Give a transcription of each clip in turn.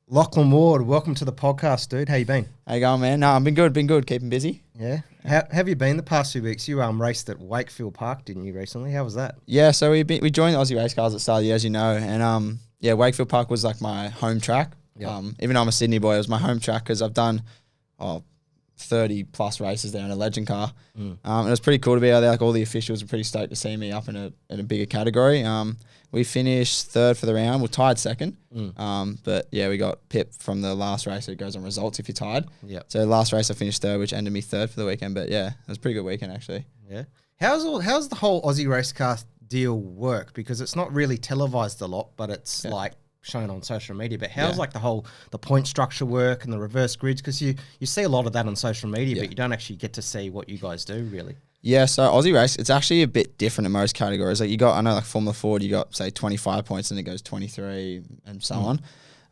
Lachlan Ward, welcome to the podcast, dude. How you been? How you going, man? No, I've been good, keeping busy. Yeah. How have you been the past few weeks? You raced at Wakefield Park, didn't you, recently? How was that? Yeah, so we joined the Aussie Race Cars at the start of the year, as you know, and Wakefield Park was like my home track. Yeah. Even though I'm a Sydney boy, it was my home track because I've done 30 plus races there in a legend car. And it was pretty cool to be out there. Like all the officials were pretty stoked to see me up in a bigger category. We finished third for the round. We tied second. But yeah, we got pipped from the last race. It goes on results if you're tied. Yeah. So last race I finished third, which ended me third for the weekend. But yeah, it was a pretty good weekend actually. Yeah. How's the whole Aussie race car deal work? Because it's not really televised a lot, but it's like shown on social media. But how's like the point structure work and the reverse grids? Because you see a lot of that on social media, but you don't actually get to see what you guys do really. Yeah, so Aussie race, it's actually a bit different in most categories. Like I know like Formula Ford, you got say 25 points and it goes 23 and so on.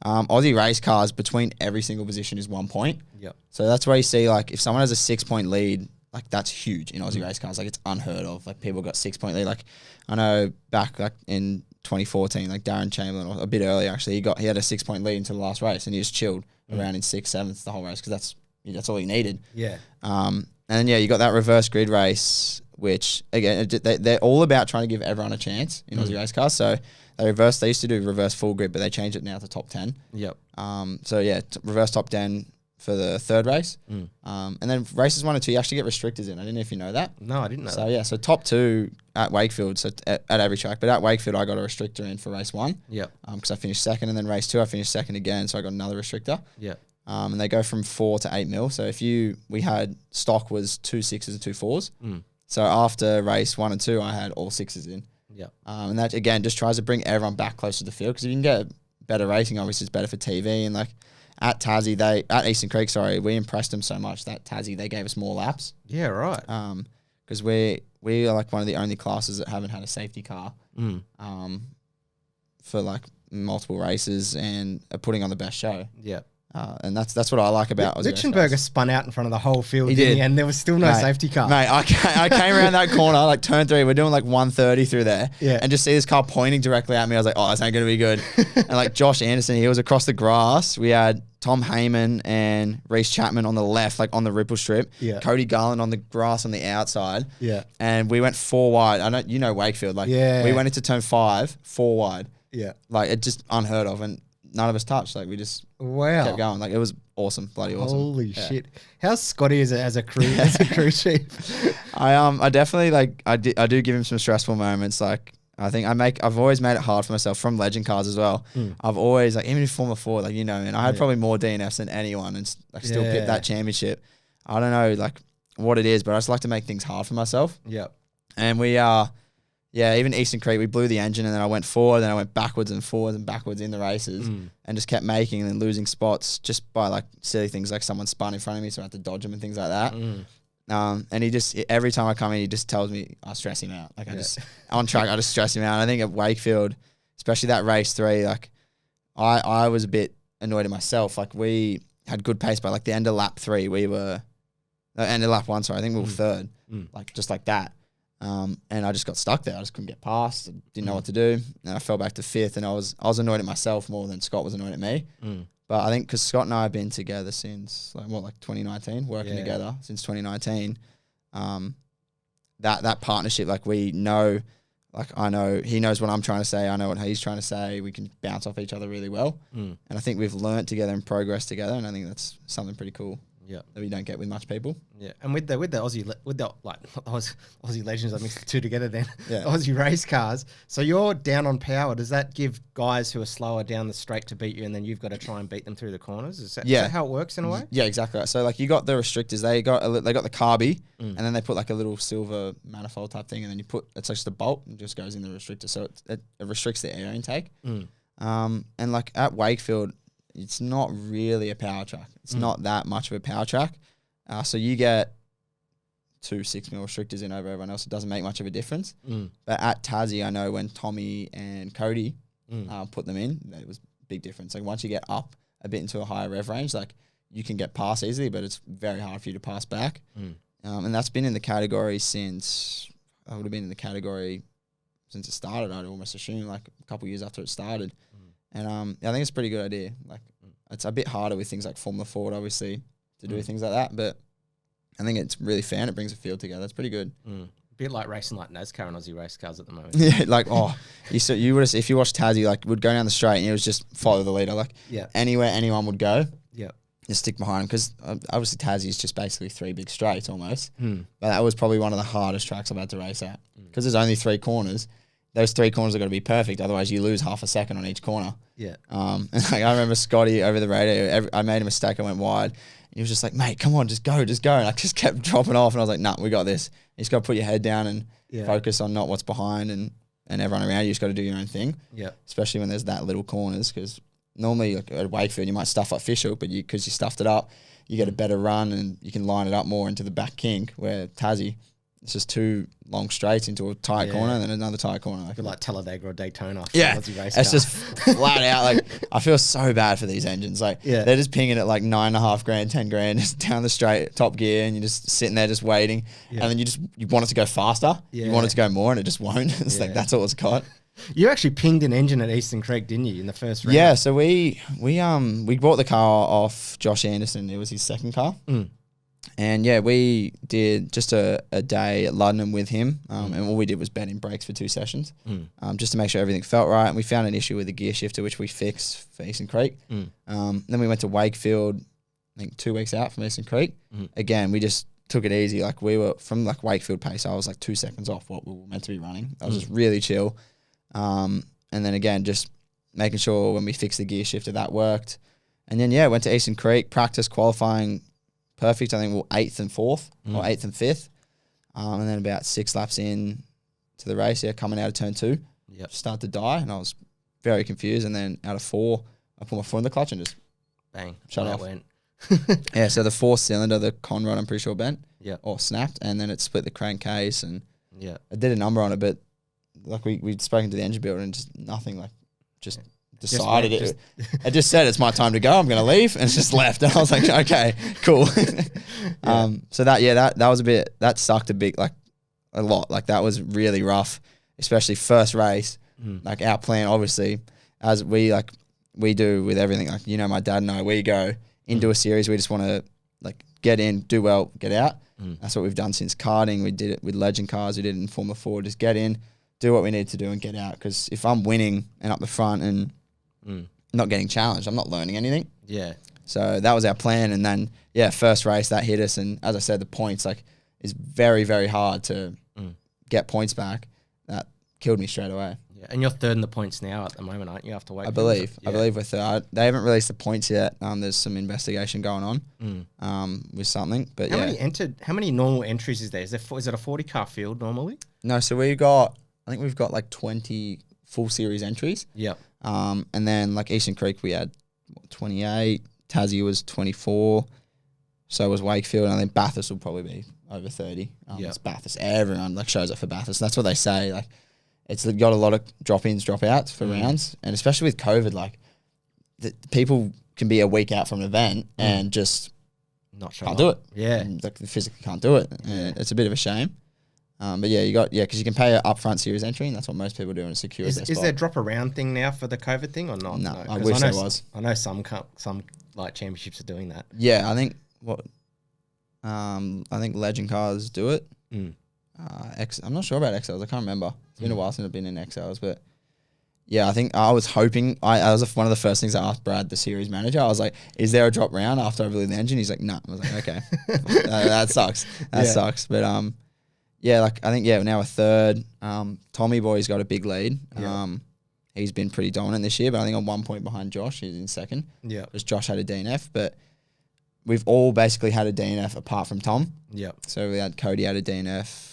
Aussie race cars, between every single position is 1 point. Yep. So that's where you see like if someone has a 6-point lead, like that's huge in Aussie race cars. Like it's unheard of. Like people got 6-point lead. Like I know back like in 2014, like Darren Chamberlain, or a bit earlier actually, he had a 6-point lead into the last race and he just chilled around in 6th, 7th the whole race because that's all he needed. Yeah. And then, you got that reverse grid race, which, again, they're all about trying to give everyone a chance in Aussie race cars. So they used to do reverse full grid, but they changed it now to top 10. Yep. Reverse top 10 for the third race. And then races 1 and 2, you actually get restrictors in. I don't know if you know that. No, I didn't know So, that. so top 2 at Wakefield, so at every track. But at Wakefield, I got a restrictor in for race 1. Yep. Because I finished second. And then race 2, I finished second again, so I got another restrictor. Yep. And they go from 4 to 8 mil. So we had stock was 2 6s and 2 4s. So after race 1 and 2, I had all 6s in. Yeah. And that again just tries to bring everyone back close to the field because if you can get better racing, obviously it's better for TV. And like at Eastern Creek, we impressed them so much that Tassie they gave us more laps. Yeah. Right. Because we are like one of the only classes that haven't had a safety car. For like multiple races and are putting on the best show. Yeah. And that's what I like about Aussie Lichtenberger spun out in front of the whole field, He didn't did. he? And there was still no safety car. Mate, I came around that corner, like turn 3, we're doing like 130 through there. Yeah. And just see this car pointing directly at me. I was like, oh, this ain't going to be good. And like Josh Anderson, he was across the grass. We had Tom Heyman and Reece Chapman on the left, like on the ripple strip. Yeah. Cody Garland on the grass on the outside. Yeah. And we went 4 wide. I know, Wakefield. Like we went into turn 5, 4 wide. Yeah. Like it just unheard of. And none of us touched. Like we just kept going. Like it was awesome, bloody awesome. Holy shit! How's Scotty as a crew chief? I definitely like I do give him some stressful moments. Like I think I've always made it hard for myself from legend cars as well. I've always like even in Formula 4, like and I had probably more DNFs than anyone, and like still picked that championship. I don't know like what it is, but I just like to make things hard for myself. Yeah. And we even Eastern Creek, we blew the engine and then I went forward, then I went backwards and forwards and backwards in the races and just kept making and then losing spots just by like silly things like someone spun in front of me so I had to dodge them and things like that. And he just, every time I come in, he just tells me I stress him out. Like on track, I just stress him out. And I think at Wakefield, especially that race 3, like I was a bit annoyed at myself. Like we had good pace, but like the end of lap 3, end of lap 1, sorry, I think we were third, like just like that. And I just got stuck there. I just couldn't get past. Didn't know what to do. And I fell back to 5th and I was annoyed at myself more than Scott was annoyed at me. But I think because Scott and I have been together since like 2019, working together since 2019. That partnership, like we know, like I know he knows what I'm trying to say. I know what he's trying to say. We can bounce off each other really well. And I think we've learnt together and progressed together. And I think that's something pretty cool. Yeah, that we don't get with much people. Yeah, and with the Aussie Aussie legends, I mixed the two together. Then Yeah. Aussie race cars. So you're down on power. Does that give guys who are slower down the straight to beat you, and then you've got to try and beat them through the corners? Is that how it works in a way? Yeah, exactly right. So like you got the restrictors. They got the carby, and then they put like a little silver manifold type thing, and then it's just a bolt and just goes in the restrictor, so it restricts the air intake. And like at Wakefield, it's not really a power track. It's not that much of a power track. So you get 2 6 mil restrictors in over everyone else. It doesn't make much of a difference. But at Tassie, I know when Tommy and Cody put them in, that it was a big difference. Like once you get up a bit into a higher rev range, like you can get past easily, but it's very hard for you to pass back. And that's been in the category since it started. I'd almost assume like a couple of years after it started. And I think it's a pretty good idea. Like it's a bit harder with things like Formula Ford, obviously, to do things like that. But I think it's really fair and it brings a field together. It's pretty good. A bit like racing like NASCAR and Aussie race cars at the moment. Yeah, like, you would, if you watched Tassie, like, would go down the straight and it was just follow the leader. Like, anywhere anyone would go, just stick behind him. Because obviously Tassie is just basically 3 big straights almost. But that was probably one of the hardest tracks I've had to race at. Because there's only 3 corners. Those 3 corners are going to be perfect. Otherwise, you lose half a second on each corner. Yeah. And like, I remember Scotty over the radio, I made a mistake, I went wide. He was just like, mate, come on, just go. And I just kept dropping off. And I was like, nah, we got this. You just got to put your head down and focus on not what's behind and everyone around you. You just got to do your own thing. Yeah. Especially when there's that little corners. Because normally like, at Wakefield, you might stuff up Fisher, but because you stuffed it up, you get a better run and you can line it up more into the back kink. Where Tassie, it's just 2 long straights into a tight corner and then another tight corner. Like Talladega or Daytona. Yeah, it's just flat out. Like, I feel so bad for these engines. Like, they're just pinging at like $9.5 grand, 10 grand, just down the straight, top gear, and you're just sitting there just waiting. And then you want it to go faster. You want it to go more, and it just won't. It's like, that's all it's got. You actually pinged an engine at Eastern Creek, didn't you, in the first round? Yeah, so we bought the car off Josh Anderson. It was his second car. And yeah, we did just a day at London with him, and all we did was bend in brakes for 2 sessions, just to make sure everything felt right. And we found an issue with the gear shifter, which we fixed for Eastern Creek. Then we went to Wakefield, I think 2 weeks out from Eastern Creek. Again, we just took it easy. Like, we were from like Wakefield pace, I was like 2 seconds off what we were meant to be running. I was just really chill. And then again, just making sure when we fixed the gear shifter that worked. And then went to Eastern Creek, practice qualifying. Perfect. I think we were 8th and 4th or 8th and 5th. And then about 6 laps in to the race, coming out of turn 2, start to die. And I was very confused. And then out of 4, I put my foot in the clutch and just bang, shut off. Went. So the 4th cylinder, the conrod, I'm pretty sure bent or snapped. And then it split the crankcase. And I did a number on it, but like we'd spoken to the engine builder and just nothing, like just decided it. I just said it's my time to go. I'm going to leave, and it's just left. And I was like, okay, cool. So that was a bit, that sucked a bit, like a lot. Like, that was really rough, especially first race. Like, our plan, obviously, as we do with everything. Like, my dad and I, we go into a series. We just want to like get in, do well, get out. That's what we've done since karting. We did it with legend cars. We did it in Formula Ford. Just get in, do what we need to do, and get out. Because if I'm winning and up the front and not getting challenged, I'm not learning anything. Yeah. So that was our plan. And then, first race, that hit us. And as I said, the points, like, is very, very hard to get points back. That killed me straight away. Yeah. And you're 3rd in the points now at the moment, aren't you? After Wakefield? I believe we're 3rd. They haven't released the points yet. There's some investigation going on with something. But how many normal entries is there? Is it a 40 car field normally? No, so we've got like 20 full series entries. Yep. And then like Eastern Creek, we had 28. Tassie was 24. So was Wakefield. And I think Bathurst will probably be over 30. It's Bathurst. Everyone like shows up for Bathurst. That's what they say. Like, it's got a lot of drop-ins, drop-outs for rounds. And especially with COVID, like, people can be a week out from an event and just can't do it. Yeah. And, like, they physically can't do it. It's a bit of a shame. But because you can pay an upfront series entry, and that's what most people do, and it secures their spot. Is there a drop around thing now for the COVID thing or not? No, I wish there was. I know some like championships are doing that. Yeah, I think Legend cars do it. I'm not sure about XLs. I can't remember. It's been a while since I've been in XLs, but I think I was hoping. I was one of the first things I asked Brad, the series manager. I was like, "Is there a drop round after I blew the engine?" He's like, "No." I was like, "Okay, that sucks. That sucks." But I think now we're 3rd. Tommy Boy's got a big lead. He's been pretty dominant this year, but I think I'm 1 point behind Josh. He's in 2nd. Yeah, because Josh had a DNF, but we've all basically had a DNF apart from Tom. Yeah. So we had Cody had a DNF.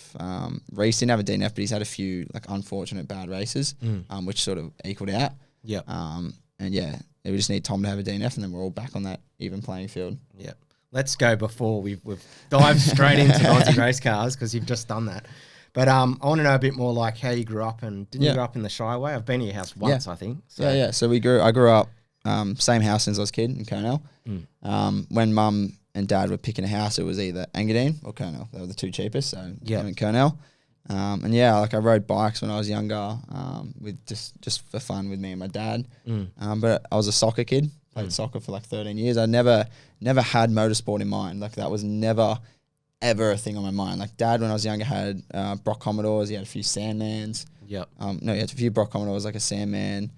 Reese didn't have a DNF, but he's had a few like unfortunate bad races, which sort of equaled out. Yeah. We just need Tom to have a DNF, and then we're all back on that even playing field. Yeah. Let's go before we've dived straight into Aussie race cars, because you've just done that. But I want to know a bit more like how you grew up, and didn't you grow up in the Shireway? I've been to your house once, I think. So. So I grew up same house since I was a kid in Cornell. When Mum and Dad were picking a house, it was either Engadine or Cornell. They were the 2 cheapest, so I'm in Cornell. I rode bikes when I was younger, with just for fun with me and my dad. But I was a soccer kid Played soccer for like 13 years. I never had motorsport in mind. Like that was never ever a thing on my mind. Like Dad, when I was younger, had Brock Commodores. He had a few Sandmans. Yep. No, he had a few Brock Commodores, like a Sandman.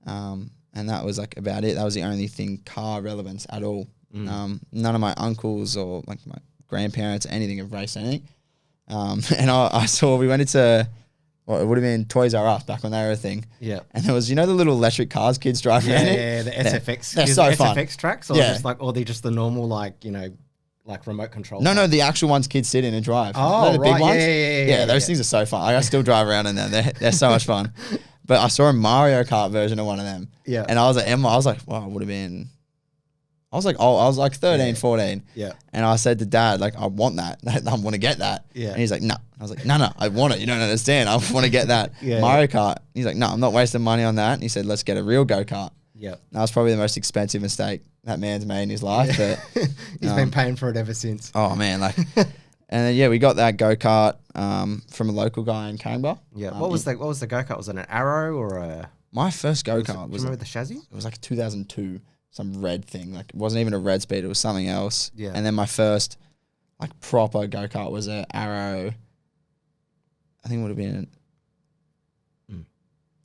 And that was like about it. That was the only thing car relevance at all. None of my uncles or like my grandparents or anything have raced anything. And I saw, we went into, well, it would have been Toys R Us back when they were a thing. Yeah. And there was, you know, the little electric cars kids drive around in? Yeah, the SFX. They're so fun. SFX tracks? Or just like, or they just the normal, like, you know, like remote control? No, the actual ones kids sit in and drive. Oh, the right. big ones? Yeah, those things are so fun. I still drive around in there. They're so much fun. But I saw a Mario Kart version of one of them. Yeah. And I was like, wow, it would have been, I was like 13, 14. Yeah. And I said to Dad, like, I want that. I want to get that. Yeah. And he's like, no. I was like, no, I want it. You don't understand. I want to get that. Mario Kart. He's like, no, I'm not wasting money on that. And he said, let's get a real go-kart. Yeah. That was probably the most expensive mistake that man's made in his life. But he's been paying for it ever since. Oh, man. Like, and then, we got that go-kart from a local guy in Caringbah. Yeah. What was the go-kart? Was it an Arrow or a... My first go-kart was... remember the chassis? It was like a 2002, some red thing. Like, it wasn't even a red speed. It was something else. Yeah. And then my first, like, proper go-kart was an Arrow... I think it would have been an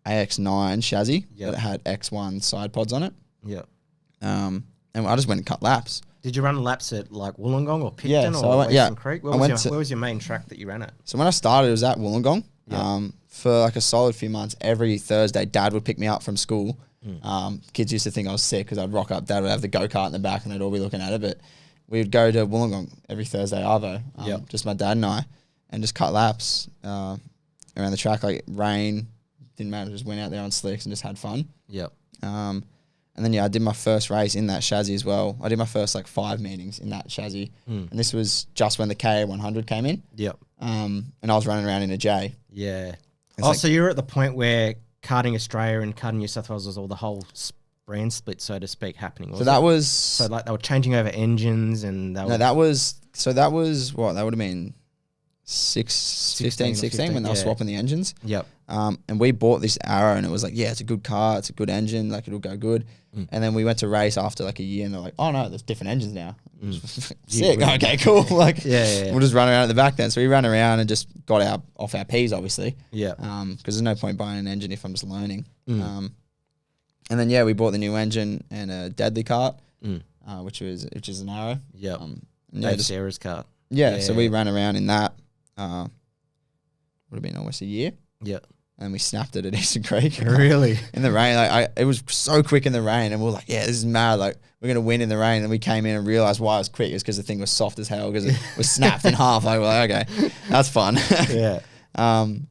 AX9 chassis that had X1 side pods on it. Yeah. And I just went and cut laps. Did you run laps at like Wollongong or Picton or Eastern Creek? Where was your main track that you ran at? So when I started, it was at Wollongong. For like a solid few months, every Thursday, Dad would pick me up from school. Kids used to think I was sick because I'd rock up. Dad would have the go-kart in the back and they'd all be looking at it. But we would go to Wollongong every Thursday, Arvo, just my dad and I. And just cut laps around the track, like rain, didn't matter, just went out there on slicks and just had fun. Yep. And then, I did my first race in that chassis as well. I did my first, 5 meetings in that chassis. And this was just when the KA100 came in. Yep. And I was running around in a J. Yeah. So you're at the point where Karting Australia and Karting New South Wales was all the whole brand split, so to speak, happening. So that was... So, like, they were changing over engines and... that was what? That would have been... 16 when they were swapping the engines. Yep. And we bought this Arrow and it was like, it's a good car, it's a good engine, like it'll go good. And then we went to race after like a year and they're like, oh no, there's different engines now. Sick. Okay, cool. Like we'll just run around at the back then. So we ran around and just got off our P's obviously. Yeah. Because there's no point buying an engine if I'm just learning. And then we bought the new engine and a deadly cart, which is an Arrow. Yep. Dave Sarah's cart. Yeah. So we ran around in that. Would have been almost a year. Yeah. And we snapped it at Eastern Creek. Really? In the rain. It was so quick in the rain and we were like, this is mad. Like, we're going to win in the rain. And we came in and realized why it was quick. It was because the thing was soft as hell because it was snapped in half. We're like, okay, that's fun. Yeah.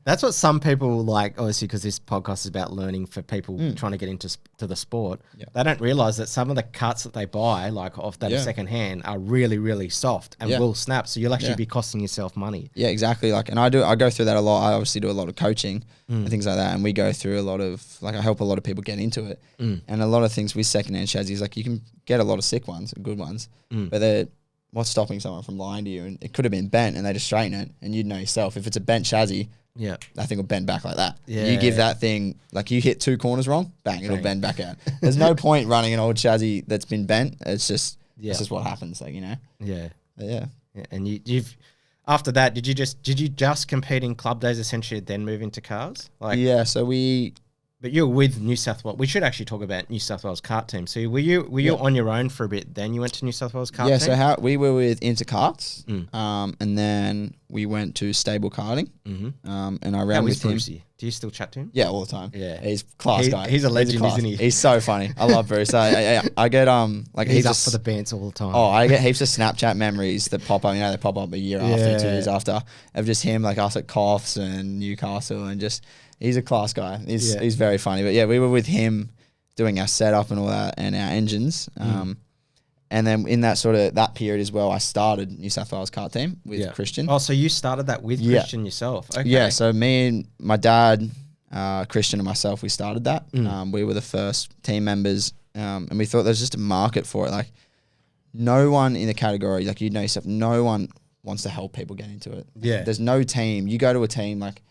That's what some people like, obviously, because this podcast is about learning for people trying to get into the sport. Yep. They don't realize that some of the carts that they buy, like off that second hand, are really, really soft and will snap. So you'll actually be costing yourself money. Yeah, exactly. Like, and I go through that a lot. I obviously do a lot of coaching and things like that. And we go through a lot of, I help a lot of people get into it. And a lot of things with secondhand chassis, like you can get a lot of sick ones, good ones, but what's stopping someone from lying to you? And it could have been bent and they just straighten it and you'd know yourself. If it's a bent chassis, that thing will bend back like that. Yeah. You give that thing, like you hit 2 corners wrong, bang, it'll bend back out. There's no point running an old chassis that's been bent. It's just what happens, like, you know? Yeah. But yeah. And you've, after that, did you just compete in club days essentially then move into cars? But you're with New South Wales. We should actually talk about New South Wales kart team. So were you on your own for a bit? Then you went to New South Wales kart team. Yeah. So we were with Interkarts, and then we went to Stable Karting, and I ran with him. Brucey? Do you still chat to him? Yeah, all the time. Yeah, he's class guy. He's a legend, isn't he? He's so funny. I love Bruce. I get he's up for the bands all the time. Oh, I get heaps of Snapchat memories that pop up. You know, they pop up a year after, 2 years after, of just him like us at Coffs and Newcastle and just. He's a class guy. He's very funny. But we were with him doing our setup and all that and our engines. And then in that period as well, I started New South Wales kart team with Christian. Oh, so you started that with Christian yourself? Okay. Yeah, so me and my dad, Christian and myself, we started that. We were the first team members and we thought there's just a market for it. Like no one in the category, like you know yourself, no one wants to help people get into it. Yeah. There's no team. You go to a team like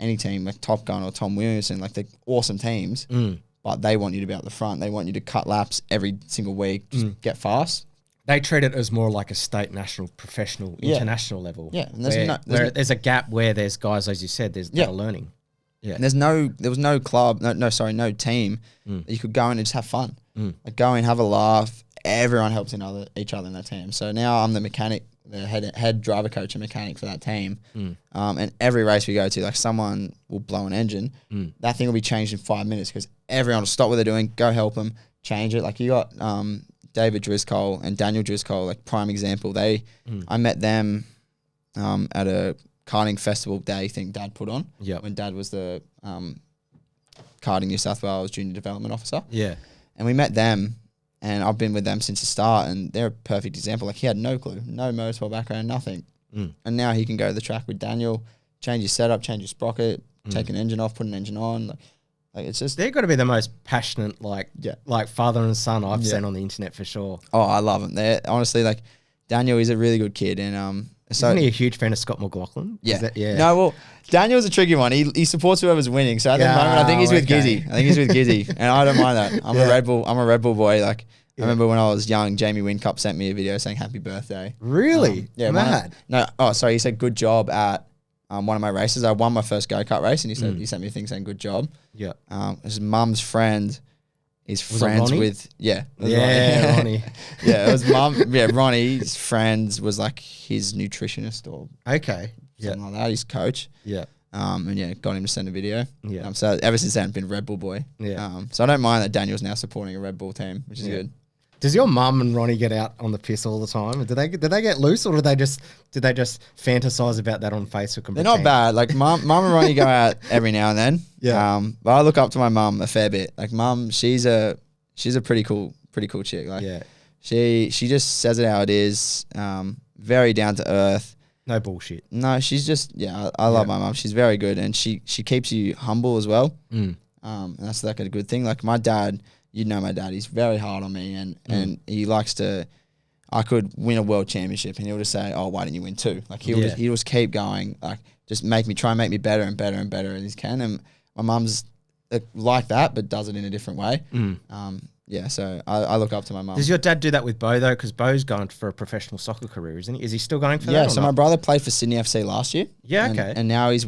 any team like Top Gun or Tom Williamson, like they're awesome teams, but they want you to be up the front. They want you to cut laps every single week, just get fast. They treat it as more like a state, national, professional, international level. Yeah, and there's a gap where there's guys, as you said, that are learning. Yeah, and there was no club, no team that you could go in and just have fun. Like go in, have a laugh. Everyone helps each other in that team. So now I'm the mechanic, the head driver coach and mechanic for that team. And every race we go to, like someone will blow an engine, that thing will be changed in 5 minutes because everyone will stop what they're doing, go help them, change it. Like you got David Driscoll and Daniel Driscoll, like prime example. I met them at a karting festival day thing Dad put on when Dad was the Karting New South Wales Junior Development Officer. Yeah. And we met them, and I've been with them since the start, and they're a perfect example. Like he had no clue, no motorsport background, nothing. And now he can go to the track with Daniel, change his setup, change his sprocket, take an engine off, put an engine on. Like it's just... They've got to be the most passionate, like father and son I've seen on the internet for sure. Oh, I love them. They're honestly, like, Daniel is a really good kid, and so isn't he a huge fan of Scott McLaughlin? Yeah. No, well, Daniel's a tricky one. He supports whoever's winning. So at the moment, I think he's with Gizzy. And I don't mind that. I'm a Red Bull boy. Like I remember when I was young, Jamie Whincup sent me a video saying happy birthday. Really? Yeah, mad. He said good job at one of my races. I won my first go-kart race, and he sent me a thing saying good job. Yeah. His mum's friend is friends with Ronnie. Yeah, it was mum. Yeah, Ronnie's friends was like his nutritionist or something like that. His coach. Yeah. And got him to send a video. Yeah. So ever since then, I've been Red Bull boy. Yeah. So I don't mind that Daniel's now supporting a Red Bull team, which is good. Does your mum and Ronnie get out on the piss all the time? Do they get loose, or do they just fantasize about that on Facebook? And they're not bad. Like mum and Ronnie go out every now and then. Yeah. But I look up to my mum a fair bit. Like mum, she's a pretty cool chick. Like she just says it how it is. Very down to earth. No bullshit. No, she's just I love my mum. She's very good, and she keeps you humble as well. And that's like a good thing. Like my dad. You know my dad, he's very hard on me, and he likes to, I could win a world championship and he'll just say, oh, why didn't you win two? Like he'll just keep going, like just try and make me better and better and better as he can. And my mum's like that, but does it in a different way. So I look up to my mum. Does your dad do that with Bo though? Because Bo's going for a professional soccer career, isn't he? Is he still going for that? Yeah, so my brother played for Sydney FC last year. Yeah, and now he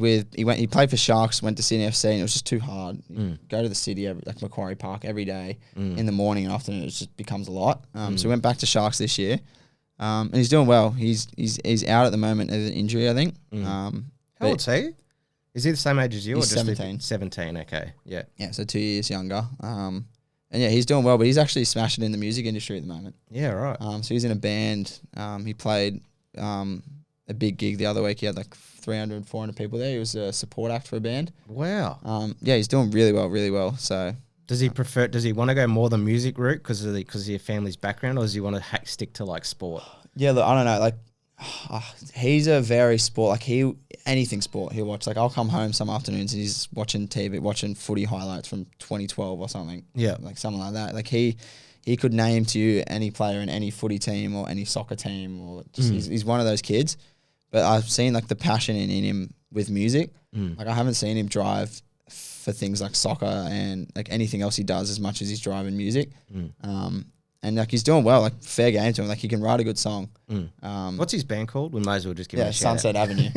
played for Sharks, went to Sydney FC, and it was just too hard. Go to the city, like Macquarie Park, every day in the morning and afternoon. It just becomes a lot. So he went back to Sharks this year, and he's doing well. He's out at the moment as an injury, I think. How old's he? Is he the same age as you? He's or just 17. 17, okay. Yeah. Yeah, so 2 years younger. And he's doing well, but he's actually smashing in the music industry at the moment. Yeah, right. So he's in a band. He played a big gig the other week. He had like 300, 400 people there. He was a support act for a band. Wow. He's doing really well. So does he want to go more the music route because of your family's background, or does he want to stick to like sport? Yeah, look, I don't know. Like he's a very sport, like anything sport he'll watch. Like I'll come home some afternoons and he's watching TV, watching footy highlights from 2012 or something. Yeah. Like something like that. Like he could name to you any player in any footy team or any soccer team, or just he's one of those kids. But I've seen like the passion in him with music. Like I haven't seen him drive for things like soccer and like anything else he does as much as he's driving music. And like he's doing well, like fair game to him. Like he can write a good song. What's his band called? We might as well just give him a shout Sunset Avenue.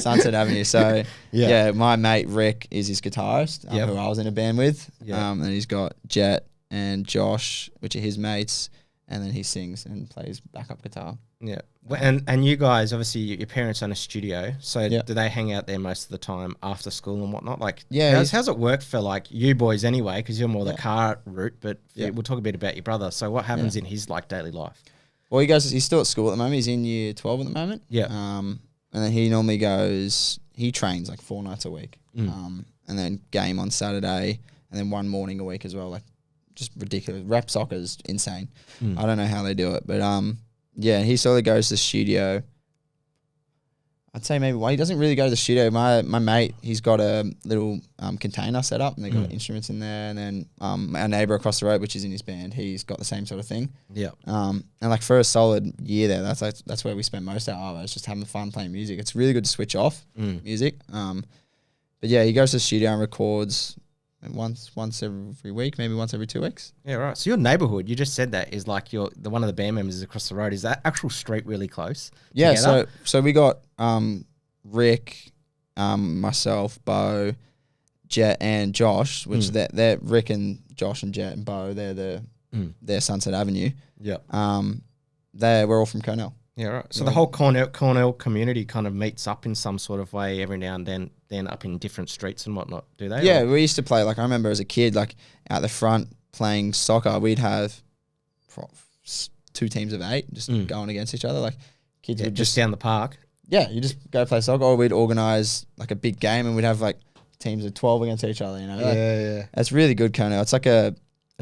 Sunset Avenue. So my mate Rick is his guitarist, who I was in a band with. And he's got Jet and Josh, which are his mates, and then he sings and plays backup guitar. Yeah. And you guys, obviously your parents own a studio, so do they hang out there most of the time after school and whatnot? Like, how's it work for like you boys anyway? Because you're more the car route, but we'll talk a bit about your brother. So what happens in his like daily life? Well, he's still at school at the moment. He's in year 12 at the moment. Yeah. And then he normally he trains like 4 nights a week. And then game on Saturday, and then one morning a week as well. Like just ridiculous. Rep soccer is insane. I don't know how they do it, but he sort of goes to the studio. I'd say maybe he doesn't really go to the studio. My mate, he's got a little container set up, and they've got instruments in there. And then our neighbour across the road, which is in his band, he's got the same sort of thing. Yeah. And like for a solid year there, that's where we spent most of our hours, just having fun playing music. It's really good to switch off music. But yeah, he goes to the studio and records once every week, maybe once every 2 weeks. Yeah, right. So your neighborhood, you just said that, is like the one of the band members is across the road. Is that actual street really close? Yeah. together? So we got Rick, myself, Bo, Jet, and Josh, which they're Rick and Josh and Jet and Bo. They're Sunset Avenue. Yeah. We're all from Cornell. Yeah, right. So the whole Cornell community kind of meets up in some sort of way every now and then up in different streets and whatnot, do they? Yeah, we used to play, like I remember as a kid, like out the front playing soccer, we'd have 2 teams of 8 just going against each other. Like kids would just down the park. Yeah, you just go play soccer, or we'd organise like a big game and we'd have like teams of 12 against each other, you know? Like, yeah. It's really good, Cornell. It's like a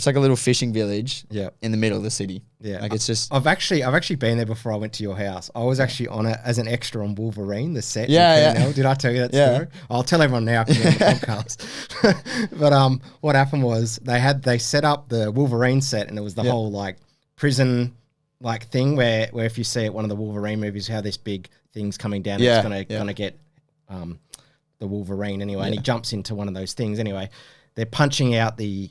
little fishing village in the middle of the city. Yeah. Like it's just... I've actually been there before I went to your house. I was actually on it as an extra on Wolverine, the set. Yeah. Did I tell you that story? I'll tell everyone now because on the podcast. But what happened was they set up the Wolverine set, and it was the whole like prison like thing where if you see it, one of the Wolverine movies, how this big thing's coming down, it's gonna get the Wolverine anyway, and he jumps into one of those things anyway. They're punching out the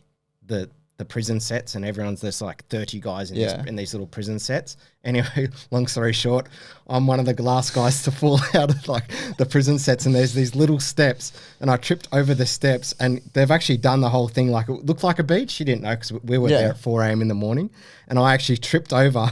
prison sets, and everyone's there's like 30 guys in these little prison sets. Anyway, long story short, I'm one of the last guys to fall out of like the prison sets, and there's these little steps, and I tripped over the steps, and they've actually done the whole thing like it looked like a beach. You didn't know because we were there at 4 a.m. in the morning, and I actually tripped over.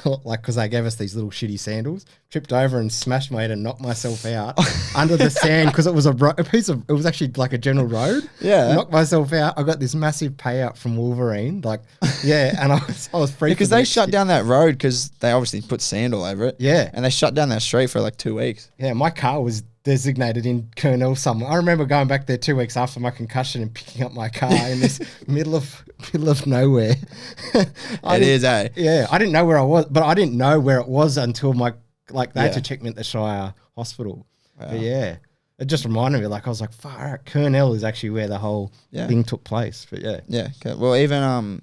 Like, because they gave us these little shitty sandals, tripped over and smashed my head and knocked myself out under the sand because it was it was actually like a general road. Yeah. Knocked myself out. I got this massive payout from Wolverine. Like, and I was freaking. Because they shut down that road because they obviously put sand all over it. Yeah. And they shut down that street for like 2 weeks. Yeah, my car was designated in Cornell somewhere. I remember going back there 2 weeks after my concussion and picking up my car in this middle of nowhere. It is, eh? Yeah, I didn't know where I was, but I didn't know where it was until they had to check me at the Shire Hospital. Wow. But yeah, it just reminded me, like I was like, far out, Cornell is actually where the whole thing took place. But yeah. Yeah. Okay. Well, even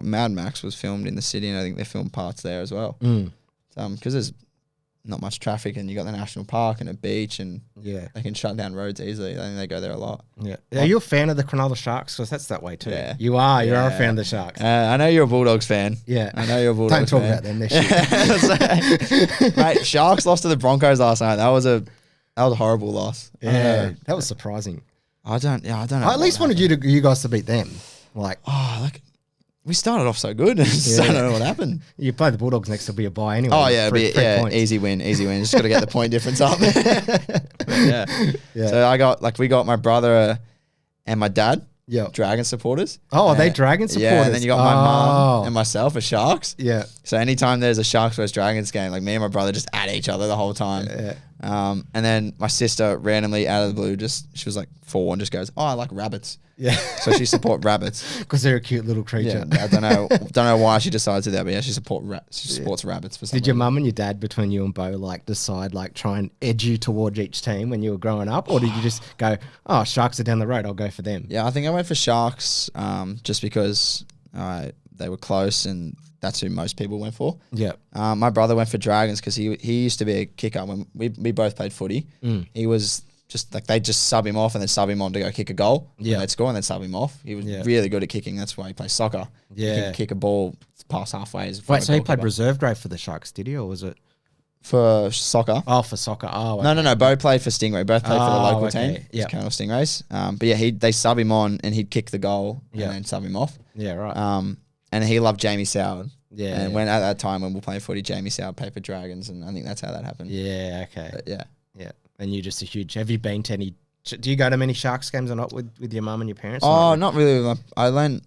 Mad Max was filmed in the city, and I think they filmed parts there as well. Because there's not much traffic, and you got the national park and a beach, and they can shut down roads easily. I think they go there a lot. Yeah. Are you a fan of the Cronulla Sharks? Because that's that way too. Yeah. You are. You are a fan of the Sharks. I know you're a Bulldogs fan. Yeah. I know you're a Bulldogs fan. fan. Don't talk about them. They're shit. Mate, Sharks lost to the Broncos last night. That was a horrible loss. Yeah. That was surprising. I don't know. I at least wanted you guys to beat them. We started off so good, and I don't know what happened. You play the Bulldogs next, it'll be a bye anyway. Oh yeah, points. easy win. Just got to get the point difference up. Yeah. So we got my brother and my dad. Yeah. Dragon supporters. Oh, are they Dragon supporters? Yeah, and then you got my mum and myself as Sharks. Yeah. So anytime there's a Sharks versus Dragons game, like me and my brother just at each other the whole time. Yeah. And then my sister randomly out of the blue she was like 4 and just goes, "Oh, I like rabbits." Yeah. So she support rabbits because they're a cute little creature. Yeah. I don't know why she decided to do that, but yeah, she supports rabbits for some Did your mum and your dad, between you and Bo, decide try and edge you towards each team when you were growing up, or did you just go, "Oh, Sharks are down the road, I'll go for them"? Yeah, I think I went for Sharks just because they were close and that's who most people went for. Yeah. My brother went for Dragons because he used to be a kicker when we both played footy. He was just they just sub him off and then sub him on to go kick a goal. Yeah. They'd score and then sub him off. He was really good at kicking. That's why he plays soccer. Yeah. He can kick a ball past halfway. Wait, so he played reserve grade for the Sharks, did he, or was it? For soccer. Oh, for soccer. Oh, okay. No. Bo played for Stingray. Both played for the local team. Yeah. Colonel Stingrays. But yeah, they sub him on and he'd kick the goal and then sub him off. Yeah, right. And he loved Jamie Soward. Yeah. And when at that time when we were playing footy, Jamie Soward played for Dragons, and I think that's how that happened. Yeah, okay. But yeah. Yeah. And you're just a huge... Have you been to any... Do you go to many Sharks games or not with your mum and your parents? Oh, not really. I wouldn't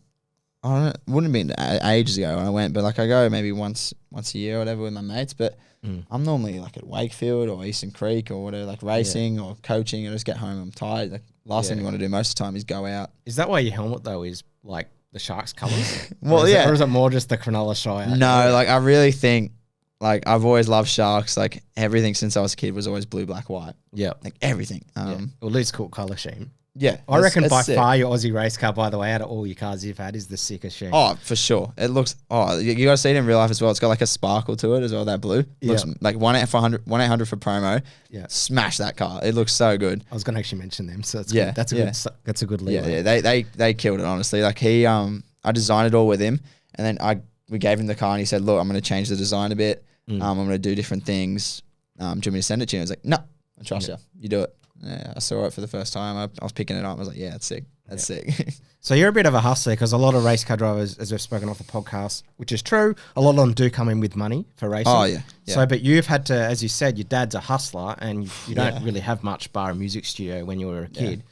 have been ages ago when I went, but I go maybe once a year or whatever with my mates, but I'm normally at Wakefield or Eastern Creek or whatever, racing or coaching, and I just get home, I'm tired. Last thing you want to do most of the time is go out. Is that why your helmet though is the Sharks colours? Well, or is it more just the Cronulla Shire? No, I really think I've always loved Sharks. Everything since I was a kid was always blue, black, white. Yeah. Everything. Well, it's cool colour scheme. Yeah. I reckon by sick. far your Aussie race car, by the way, out of all your cars you've had, is the sickest shit. Oh, for sure. It looks, you got to see it in real life as well. It's got like a sparkle to it as well, that blue. Looks like 1-800 for promo. Yeah. Smash that car. It looks so good. I was going to actually mention them. So good. That's a good lead. Yeah. They killed it, honestly. Like I designed it all with him, and then we gave him the car and he said, look, I'm going to change the design a bit. I'm going to do different things. Do you want me to send it to you? I was like, no, I trust you. You do it. Yeah, I saw it for the first time. I was picking it up. I was like, yeah, that's sick. That's sick. So you're a bit of a hustler because a lot of race car drivers, as we've spoken off the podcast, which is true, a lot of them do come in with money for racing. Oh, yeah. So, but you've had to, as you said, your dad's a hustler and you don't really have much bar a music studio when you were a kid.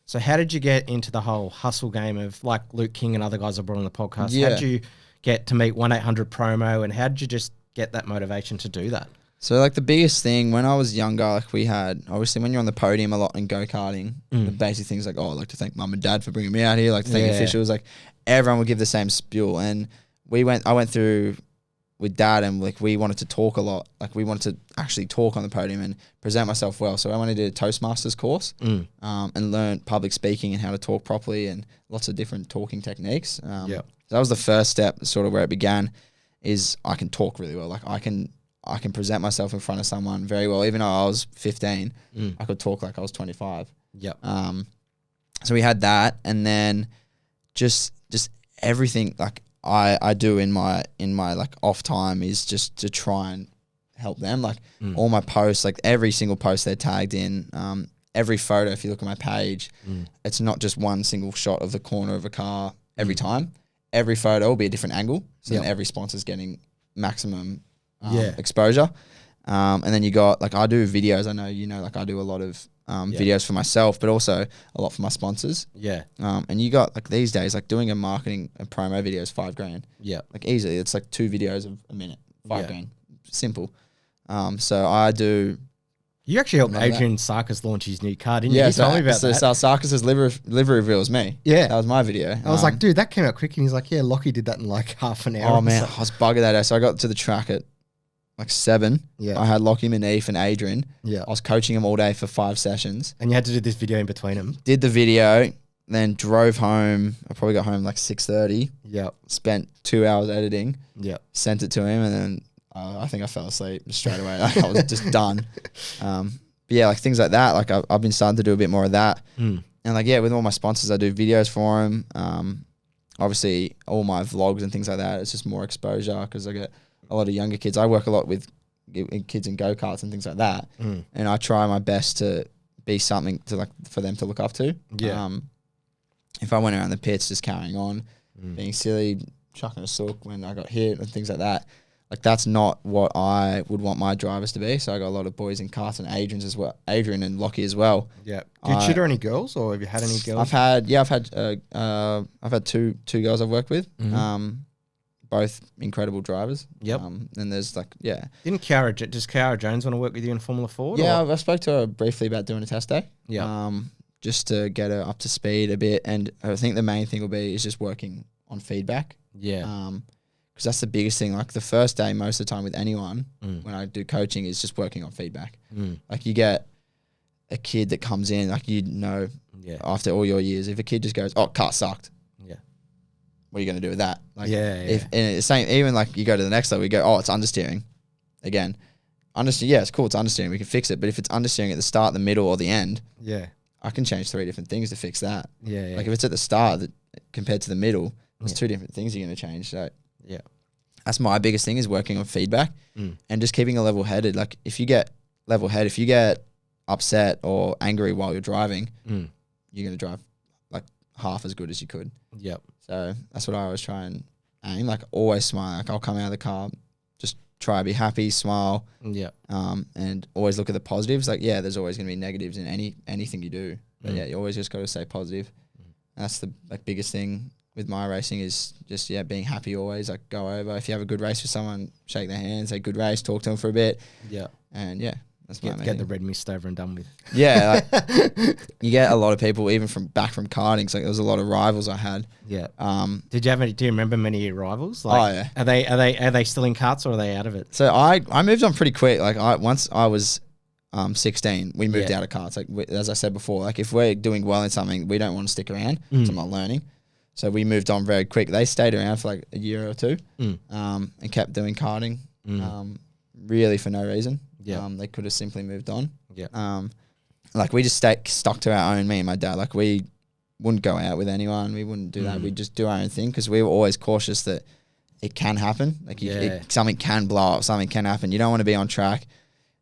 So how did you get into the whole hustle game of, like Luke King and other guys I brought on the podcast? Yeah. How did you get to meet 1-800 promo and how did you just get that motivation to do that? So like the biggest thing when I was younger, like we had, obviously when you're on the podium a lot in go-karting, the basic things like, I'd like to thank mum and dad for bringing me out here, like to thank officials, like everyone would give the same spiel. And I went through with dad and like we wanted to talk a lot, like we wanted to actually talk on the podium and present myself well. So I went to do a Toastmasters course and learned public speaking and how to talk properly and lots of different talking techniques. So that was the first step, sort of where it began, is I can talk really well. Like I can present myself in front of someone very well. Even though I was 15, I could talk like I was 25. Yep. So we had that, and then just everything like I do in my like off time is just to try and help them. Like all my posts, like every single post they're tagged in, every photo. If you look at my page, it's not just one single shot of the corner of a car every time. Every photo will be a different angle, so then every sponsor's getting maximum exposure. And then you got, like, I do videos. I know, like I do a lot of videos for myself, but also a lot for my sponsors. Yeah. And you got, like, these days, like doing a marketing and promo video is $5,000. Yeah. Like easily, it's like 2 videos of a minute, $5,000. Simple. So I do. You actually helped Adrian Sarkis launch his new car, didn't you? He told me about that. So Sarkis' livery reveal was me. Yeah. That was my video. I was like, dude, that came out quick. And he's like, yeah, Lockie did that in like half an hour. Oh, man. I was bugging that day. So I got to the track at like 7. Yeah. I had Lockie, Manif and Adrian. Yeah. I was coaching them all day for 5 sessions. And you had to do this video in between them. Did the video, then drove home. I probably got home like 6:30. Yep. Spent 2 hours editing. Yep. Sent it to him and then I think I fell asleep straight away. Like, I was just done. But yeah, like things like that. Like I've been starting to do a bit more of that. And like, yeah, with all my sponsors, I do videos for them. Obviously all my vlogs and things like that. It's just more exposure because I get a lot of younger kids. I work a lot with kids in go-karts and things like that. And I try my best to be something to like for them to look up to. Yeah. If I went around the pits just carrying on, being silly, chucking a sook when I got hit and things like that, like that's not what I would want my drivers to be. So I got a lot of boys in karts and Adrian and Lockie as well. Yeah. Do you tutor any girls or have you had any girls? I've had two girls I've worked with. Both incredible drivers. Yep. And there's like, Does Kiara Jones want to work with you in Formula Ford? Yeah, I spoke to her briefly about doing a test day. Yeah. Just to get her up to speed a bit. And I think the main thing will be is just working on feedback. Yeah. Because that's the biggest thing. Like the first day, most of the time with anyone, when I do coaching, is just working on feedback. Like you get a kid that comes in, like after all your years, if a kid just goes, "Oh, car sucked," what are you going to do with that? Like, and it's same. Even like you go to the next level, you go, "Oh, it's understeering." Again, understeering. Yeah, it's cool. It's understeering. We can fix it. But if it's understeering at the start, the middle, or the end, I can change 3 different things to fix that. Yeah. Like if it's at the start compared to the middle, there's 2 different things you're going to change. So. Yeah, that's my biggest thing is working on feedback and just keeping a level headed. Like if you get level headed, if you get upset or angry while you're driving, you're gonna drive like half as good as you could. Yep. So that's what I always try and aim. Like always smile. Like I'll come out of the car, just try to be happy, smile. Yeah. And always look at the positives. Like there's always gonna be negatives in anything you do. But you always just got to stay positive. That's the biggest thing. With my racing is just, being happy always. Like go over. If you have a good race with someone, shake their hand, say good race, talk to them for a bit. Yeah. And that's my main thing. Get the red mist over and done with. Yeah. Like, you get a lot of people, even from karting. So like, there was a lot of rivals I had. Yeah. Do you remember many of your rivals? Like, Are they still in karts or are they out of it? So I moved on pretty quick. Like I 16, we moved out of karts. Like as I said before, like if we're doing well in something, we don't want to stick around. So I'm not learning. So we moved on very quick. They stayed around for like a year or two, and kept doing karting, really for no reason. Yeah. They could have simply moved on. Yeah. Like we just stuck to our own, me and my dad. Like we wouldn't go out with anyone. We wouldn't do that. We'd just do our own thing because we were always cautious that it can happen. Like something can blow up, something can happen. You don't want to be on track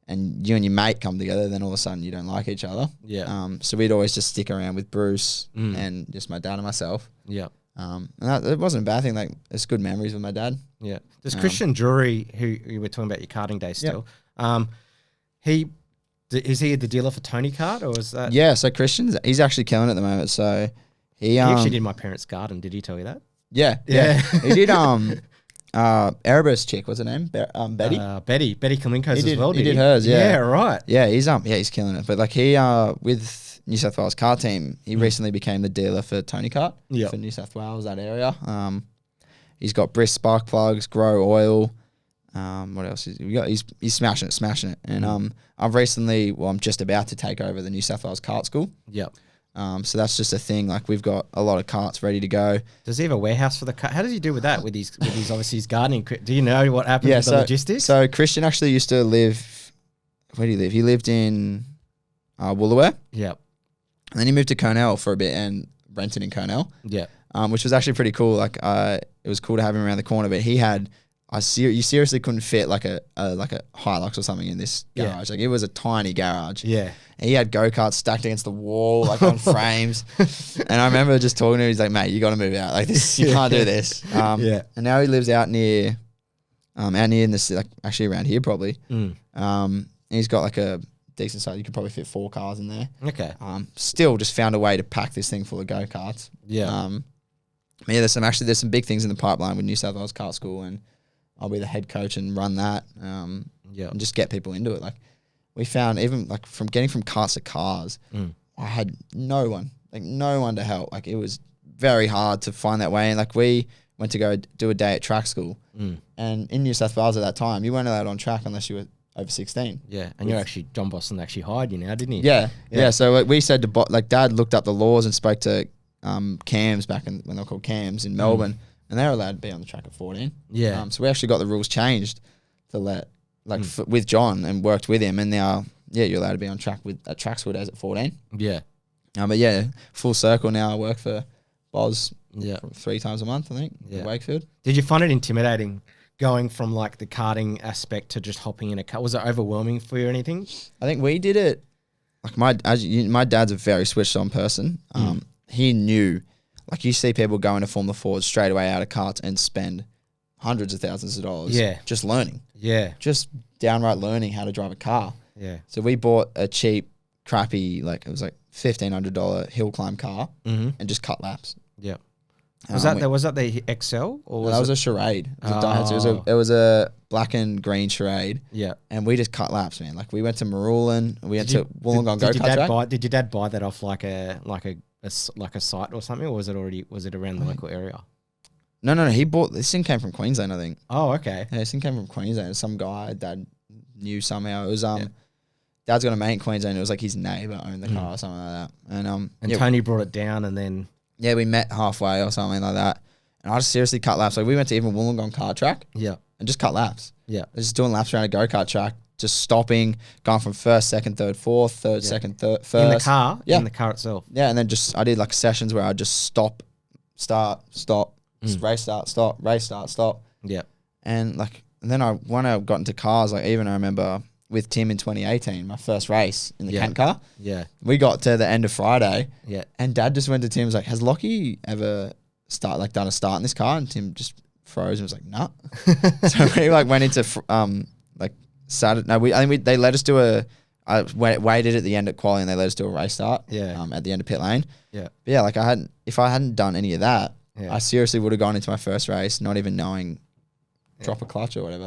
and you and your mate come together, then all of a sudden you don't like each other. Yeah. So we'd always just stick around with Bruce and just my dad and myself. Yeah. And it wasn't a bad thing. Like it's good memories with my dad. Yeah. There's Christian Drury, who you were talking about your karting days still. Is he the dealer for Tony Kart, or is that? Yeah. So he's actually killing it at the moment. So he actually did my parents' garden. Did he tell you that? Yeah. He did Erebus chick, what's her name? Betty? Betty Kalinko's as well. He did hers, yeah. Yeah, right. Yeah, he's killing it. But like he with New South Wales car team, he recently became the dealer for Tony Kart for New South Wales, that area. He's got Briss spark plugs, Grow oil. What else is he got? He's smashing it. And I'm just about to take over the New South Wales kart school. Yep. So that's just a thing. Like we've got a lot of carts ready to go. Does he have a warehouse for the cart? How does he do with that? With his obviously his gardening. Do you know what happened with the logistics? So Christian actually used to live. Where did he live? He lived in Woolooware. Yep. And then he moved to Cornell for a bit and rented in Cornell. Yeah. Which was actually pretty cool. Like it was cool to have him around the corner. But he had. You seriously couldn't fit like a Hilux or something in this garage. Like it was a tiny garage. Yeah. And he had go-karts stacked against the wall, like on frames. And I remember just talking to him. He's like, "Mate, you got to move out. Like this, you can't do this." And now he lives out near in this, like actually around here probably. And he's got like a decent size. You could probably fit 4 cars in there. Okay. Still just found a way to pack this thing full of go-karts. Yeah. There's some big things in the pipeline with New South Wales Kart School, and I'll be the head coach and run that. And just get people into it. Like we found even like from getting from karts to cars, I had no one to help. Like it was very hard to find that way. And like we went to go do a day at track school, and in New South Wales at that time, you weren't allowed on track unless you were over 16. Yeah, and you're actually John Boston actually hired you now, didn't he? Yeah. So like we said to Dad looked up the laws and spoke to CAMs back when they were called CAMs in Melbourne. And they're allowed to be on the track at 14. Yeah. So we actually got the rules changed to let, with John and worked with him. And now, you're allowed to be on track at track school days at 14. Yeah. But full circle now. I work for Boz 3 times a month, I think, in Wakefield. Did you find it intimidating going from like the karting aspect to just hopping in a car? Was it overwhelming for you or anything? I think we did it, like my dad's a very switched on person. He knew. Like you see people go into Formula Ford straight away out of karts and spend hundreds of thousands of dollars just learning. Yeah. Just downright learning how to drive a car. Yeah. So we bought a cheap, crappy, like it was like $1,500 hill climb car and just cut laps. Yeah. Was that the XL? Or was that was a Charade. It was a Daihatsu. It was a black and green Charade. Yeah. And we just cut laps, man. Like we went to Marulan. We went to Wollongong go-kart track. Did your dad buy that off like a site or something, or was it around the local area? No. He bought this thing came from Queensland, I think. Oh, okay. Yeah, this thing came from Queensland. Some guy Dad knew somehow. It was Dad's got a mate in Queensland. It was like his neighbour owned the car or something like that. And Tony brought it down, and then we met halfway or something like that. And I just seriously cut laps. Like we went to even Wollongong car track. Yeah. And just cut laps. Yeah. Just doing laps around a go-kart track. Just stopping, going from first, second, third, fourth, third, second, third, first. In the car? Yeah. In the car itself? Yeah, and then I did like sessions where I'd just stop, start, stop, race start, stop, race start, stop. Yeah. And then when I got into cars, like even I remember with Tim in 2018, my first race in the Kent car. Yeah. We got to the end of Friday. Yeah. And Dad just went to Tim, was like, "Has Lockie ever done a start in this car?" And Tim just froze and was like, "Nah." So we went into Saturday. No, they let us do waited at the end at quali and they let us do a race start. Yeah. At the end of pit lane. Yeah. But yeah, if I hadn't done any of that, I seriously would have gone into my first race not even knowing drop a clutch or whatever.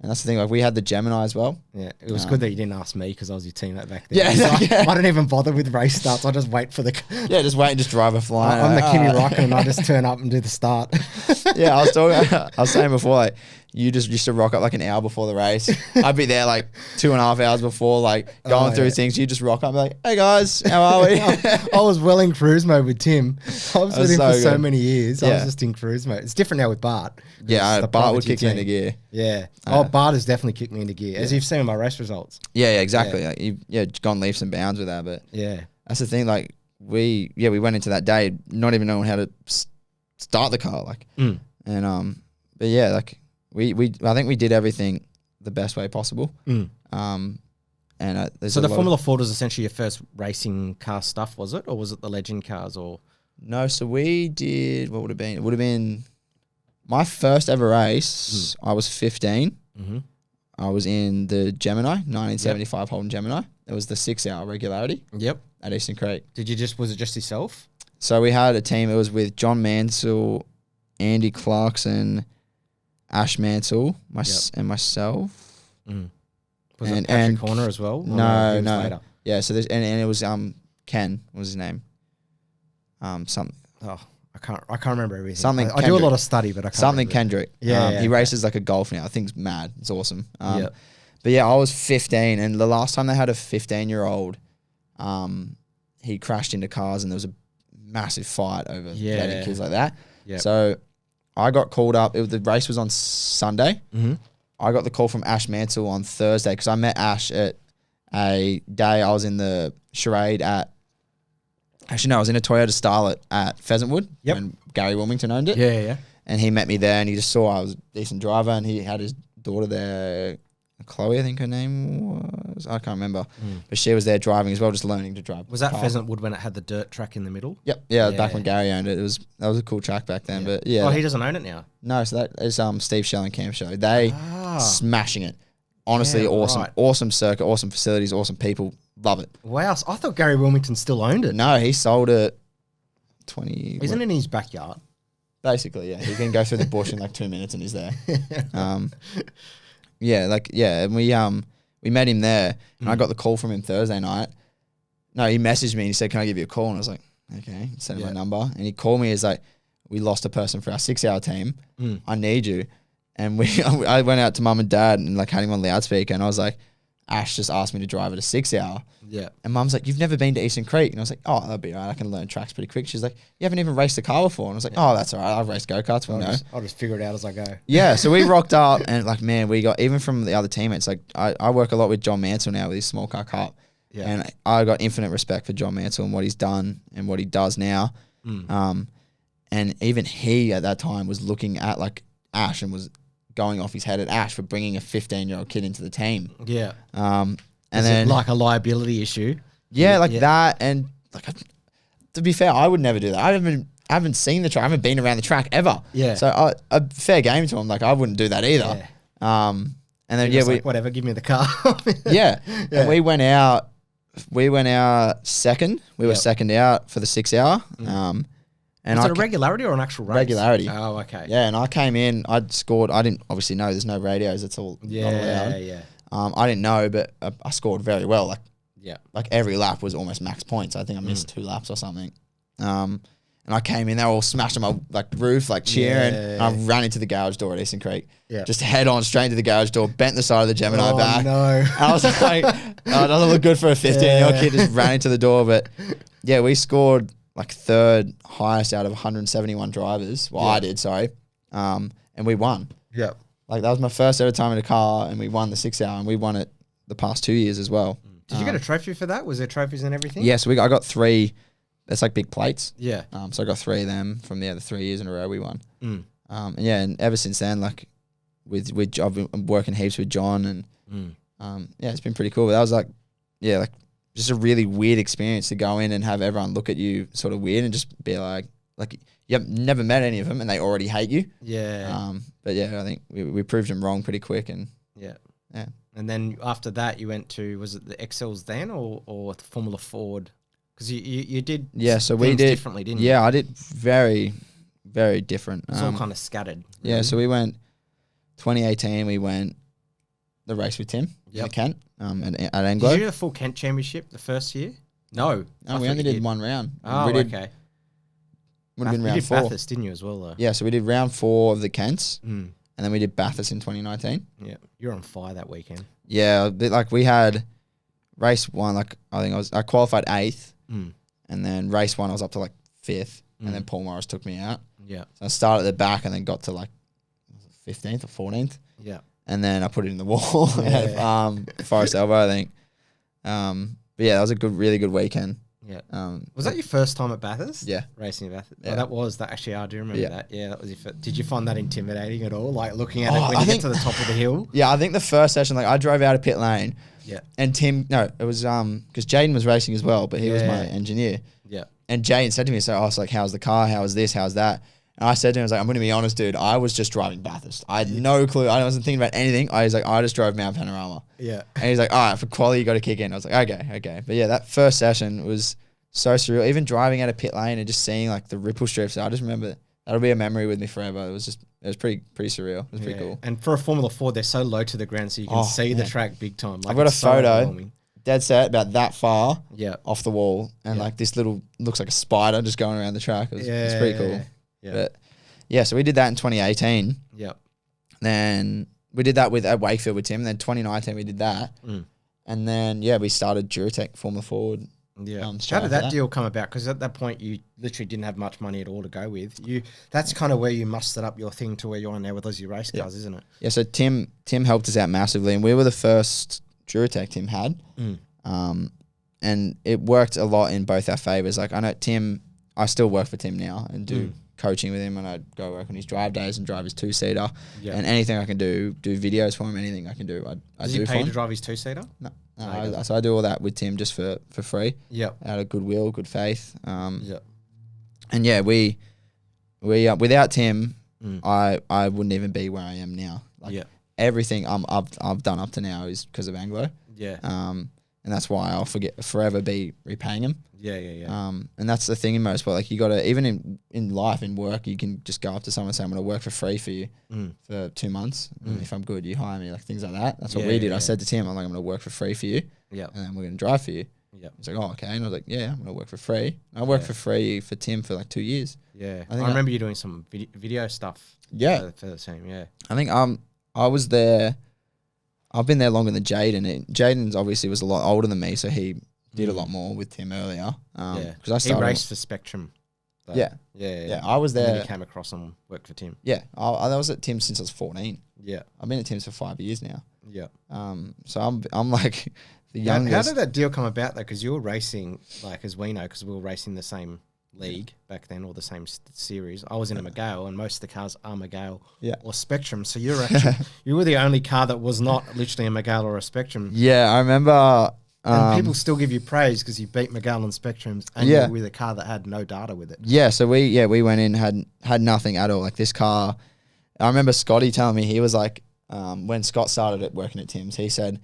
And that's the thing. Like we had the Gemini as well. Yeah. It was good that you didn't ask me because I was your teammate back then. Yeah. I don't even bother with race starts. I just wait for the. Just wait and just drive a fly. I'm the Kimi Räikkönen and I just turn up and do the start. Yeah, I was saying before, you just used to rock up like an hour before the race. I'd be there like 2.5 hours before, like going through things. You just rock up and be like, hey guys, how are we? I was well in cruise mode with Tim. I was with him for so many years. I was just in cruise mode. It's different now with Bart. Yeah, Bart would kick you into gear. Yeah. Bart has definitely kicked me into gear, as you've seen in my race results. Yeah, exactly. Yeah. Like you've gone leaps and bounds with that, but that's the thing. Like we went into that day not even knowing how to start the car, like, and but yeah, like. I think we did everything the best way possible. And so the Formula Ford was essentially your first racing car stuff, was it, or was it the Legend cars? Or no, so we did what would have been. It would have been my first ever race. I was 15. I was in the Gemini 1975 Holden Gemini. It was the 6-hour regularity. At Eastern Creek. Was it just yourself? So we had a team. It was with John Mansell, Andy Clarkson, Ash Mansell, and myself. Was it Patrick Corner as well? No. Later? Yeah, so there's and it was Ken was his name. I can't remember everything. I do a lot of study, but I can't something remember. Kendrick. He races like a golf now. I think it's mad. It's awesome. But yeah, I was 15, and the last time they had a 15-year-old, he crashed into cars, and there was a massive fight over getting kids like that. So I got called up. The race was on Sunday. I got the call from Ash Mansell on Thursday because I met Ash at a day I was in the charade at. Actually, no, I was in a Toyota Starlet at Pheasantwood when Gary Wilmington owned it. Yeah. And he met me there, and he just saw I was a decent driver, and he had his daughter there, Chloe, I think her name was. I can't remember. But she was there driving as well, just learning to drive. Was that Pheasantwood when it had the dirt track in the middle? Yep. Yeah, back when Gary owned it. That was a cool track back then. But yeah. Oh, he doesn't own it now? No, so that is Steve Shell and Cam Show. They smashing it. Honestly, awesome. Right. Awesome circuit, awesome facilities, awesome people. Love it. Wow. I thought Gary Wilmington still owned it. No, he sold it 20... Isn't it in his backyard? Basically, yeah. He can go through the bush in like 2 minutes and he's there. And we met him there, and I got the call from him Thursday night. No, he messaged me and he said, "Can I give you a call?" And I was like, "Okay." He sent him my number, and he called me. He's like, "We lost a person for our 6-hour team. I need you." And I went out to mum and dad and like had him on loudspeaker, and I was like, "Ash just asked me to drive at a 6-hour." Yeah. And mum's like, "You've never been to Eastern Creek?" And I was like, "Oh, that'll be all right. I can learn tracks pretty quick." She's like, "You haven't even raced a car before." And I was like, "Oh, that's all right. I've raced go-karts. I'll just figure it out as I go." Yeah. So we rocked up, and like, man, we got, even from the other teammates, like I work a lot with John Mansell now with his small car cup. Yeah. And I got infinite respect for John Mansell and what he's done and what he does now. And even he at that time was looking at like Ash and was going off his head at Ash for bringing a 15-year-old kid into the team. Yeah. And is then it like a liability issue? Yeah, that. And like, to be fair, I would never do that. I haven't seen the track. I haven't been around the track ever. Yeah. So a fair game to him. Like, I wouldn't do that either. Yeah. And then whatever, give me the car. Yeah. And we went out second. We were second out for the 6-hour. And was it a regularity or an actual race? Regularity. Oh, okay. Yeah, and I came in. I'd scored. I didn't obviously know. There's no radios. It's all not allowed. Yeah. I didn't know, but I scored very well. Like every lap was almost max points. I think I missed 2 laps or something. And I came in. They were all smashed on my like roof, like cheering. And I ran into the garage door at Eastern Creek. Yeah. Just head on straight into the garage door. Bent the side of the Gemini back. No. And I was like, it doesn't look good for a 15-year-old kid. Just ran into the door, but yeah, we scored like third highest out of 171 drivers. Well, I did, sorry. And we won. Yeah. Like, that was my first ever time in a car, and we won the 6-hour, and we won it the past 2 years as well. Did you get a trophy for that? Was there trophies and everything? Yeah, so I got 3. That's like big plates. Yeah. So I got 3 of them from the 3 years in a row we won. And ever since then, like, I've been working heaps with John, and it's been pretty cool. But that was like just a really weird experience to go in and have everyone look at you sort of weird and just be like you have never met any of them and they already hate you. Yeah. But yeah, I think we proved them wrong pretty quick. And yeah. And then after that, you went to, was it the XLs then or the Formula Ford? Because you did so we did differently, didn't you? Yeah, I did very, very different. It's all kind of scattered. Really. Yeah, so we went 2018. We went the race with Tim in Kent at Anglo. Did you do the full Kent Championship the first year? No. We only did 1 round. Oh, okay. Would have been round 4. You did Bathurst, didn't you, as well, though? Yeah, so we did round 4 of the Kents. and then we did Bathurst in 2019. Yeah, you're on fire that weekend. Yeah, like we had race 1, like I qualified 8th, and then race 1 I was up to like 5th, and then Paul Morris took me out. Yeah. So I started at the back and then got to like 15th or 14th. Yeah. And then I put it in the wall at Forest Elbow, I think. But yeah, that was a really good weekend. Yeah. Was that your first time at Bathurst? Yeah. Racing at Bathurst? Yeah. Oh, actually, I do remember that. Yeah, that was your first. Did you find that intimidating at all? Like looking at it when you get to the top of the hill? Yeah, I think the first session, like I drove out of pit lane. Yeah. And it was because Jaden was racing as well, but he was my engineer. Yeah. And Jaden said to me, so I was like, how's the car? How was this? How's that? And I said to him, I was like, I'm going to be honest, dude. I was just driving Bathurst. I had no clue. I wasn't thinking about anything. I just drove Mount Panorama. Yeah. And he's like, all right, for quality, you got to kick in. I was like, okay. But yeah, that first session was so surreal. Even driving out of pit lane and just seeing like the ripple strips, I just remember that'll be a memory with me forever. It was pretty surreal. It was pretty cool. And for a Formula 4, they're so low to the ground so you can see the track big time. Like, I've got a photo, dead set, about that far off the wall. And like this little, looks like a spider just going around the track. It's pretty cool. Yeah. But yeah, so we did that in 2018. Yeah. Then we did that at Wakefield with Tim. Then 2019 we did that. And then, we started Duratec Formula Forward. Yeah. How did that deal come about? Because at that point, you literally didn't have much money at all to go with. That's kind of where you mustered up your thing to where you are now with Aussie race cars, isn't it? Yeah, so Tim helped us out massively, and we were the first Duratec Tim had. And it worked a lot in both our favours. Like, I know Tim, I still work for Tim now and do coaching with him, and I go work on his drive days and drive his 2-seater. Yeah. And anything I can do videos for him, anything I can do, I do for him. Does he pay to drive his 2-seater? No. So I do all that with Tim just for free. Yeah. Out of goodwill, good faith. And yeah, we without Tim, I wouldn't even be where I am now. Like everything I've done up to now is because of Anglo. Yeah. And that's why I'll forever be repaying him. Yeah. And that's the thing in motorsport. Like you gotta, even in life, in work, you can just go up to someone and say, I'm gonna work for free for you for 2 months. And if I'm good, you hire me, like things like that. That's what we did. I said to Tim, I'm gonna work for free for you. Yeah. And then we're gonna drive for you. Yeah. He's like, oh, okay. And I was like, yeah, I'm gonna work for free. And I worked for free for Tim for like 2 years. Yeah. I remember you doing some video stuff. Yeah. For the team. Yeah. I think I was there. I've been there longer than Jaden. Jaden's obviously was a lot older than me, so he did a lot more with Tim earlier. Because I started. He raced for Spectrum. Though. Yeah. I was there. And then he came across and worked for Tim. Yeah, I was at Tim since I was 14. Yeah, I've been at Tim's for 5 years now. Yeah. So I'm like the youngest. How did that deal come about though? Because you were racing, like as we know, because we were racing the same league back then, or the same series. I was in a Magale, and most of the cars are Magale or Spectrum. So you're actually you were the only car that was not literally a Magale or a Spectrum. Yeah, I remember. And people still give you praise because you beat Magale and Spectrums, and you were with a car that had no data with it. Yeah, so we went in, had nothing at all. Like this car, I remember Scotty telling me, he was like, when Scott started working at Tim's, he said,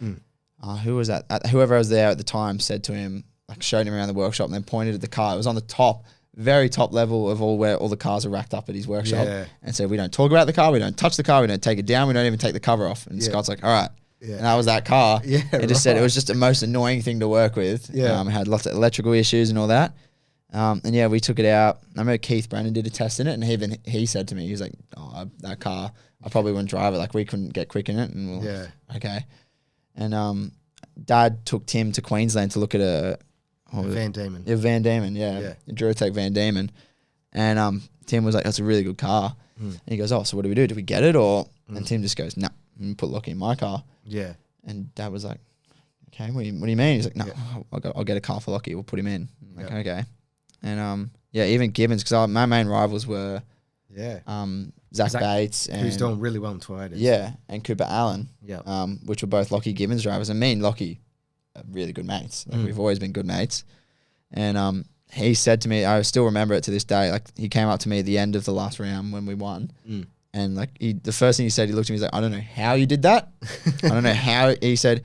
who was that? Whoever was there at the time said to him, like showed him around the workshop and then pointed at the car. It was on the top, very top level of where all the cars are racked up at his workshop. Yeah. And said, we don't talk about the car, we don't touch the car, we don't take it down, we don't even take the cover off. And Scott's like, all right. Yeah. And that was that car. Yeah, it just said it was just the most annoying thing to work with. Yeah. It had lots of electrical issues and all that. And yeah, we took it out. I remember Keith Brennan did a test in it, and he said to me, he was like, oh, that car, I probably wouldn't drive it. Like, we couldn't get quick in it. And okay. And Dad took Tim to Queensland to look at a Van Diemen. Yeah, Van Diemen, yeah. Duratec Van Diemen. And Tim was like, that's a really good car. And he goes, oh, so what do we do? Do we get it? And Tim just goes, no, and put Lockie in my car. Yeah. And Dad was like, okay, what do you mean? He's like, no, I'll get a car for Lockie. We'll put him in. I'm like, okay. And even Gibbons, because my main rivals were Zach Bates, and who's doing really well in Toyotas. Yeah, and Cooper Allen. Yeah. Which were both Lockie Gibbons drivers, and me and Lockie are really good mates. Like we've always been good mates. And he said to me, I still remember it to this day. Like he came up to me at the end of the last round when we won. And like the first thing he said, he looked at me, he's like, I don't know how you did that. I don't know how. He said,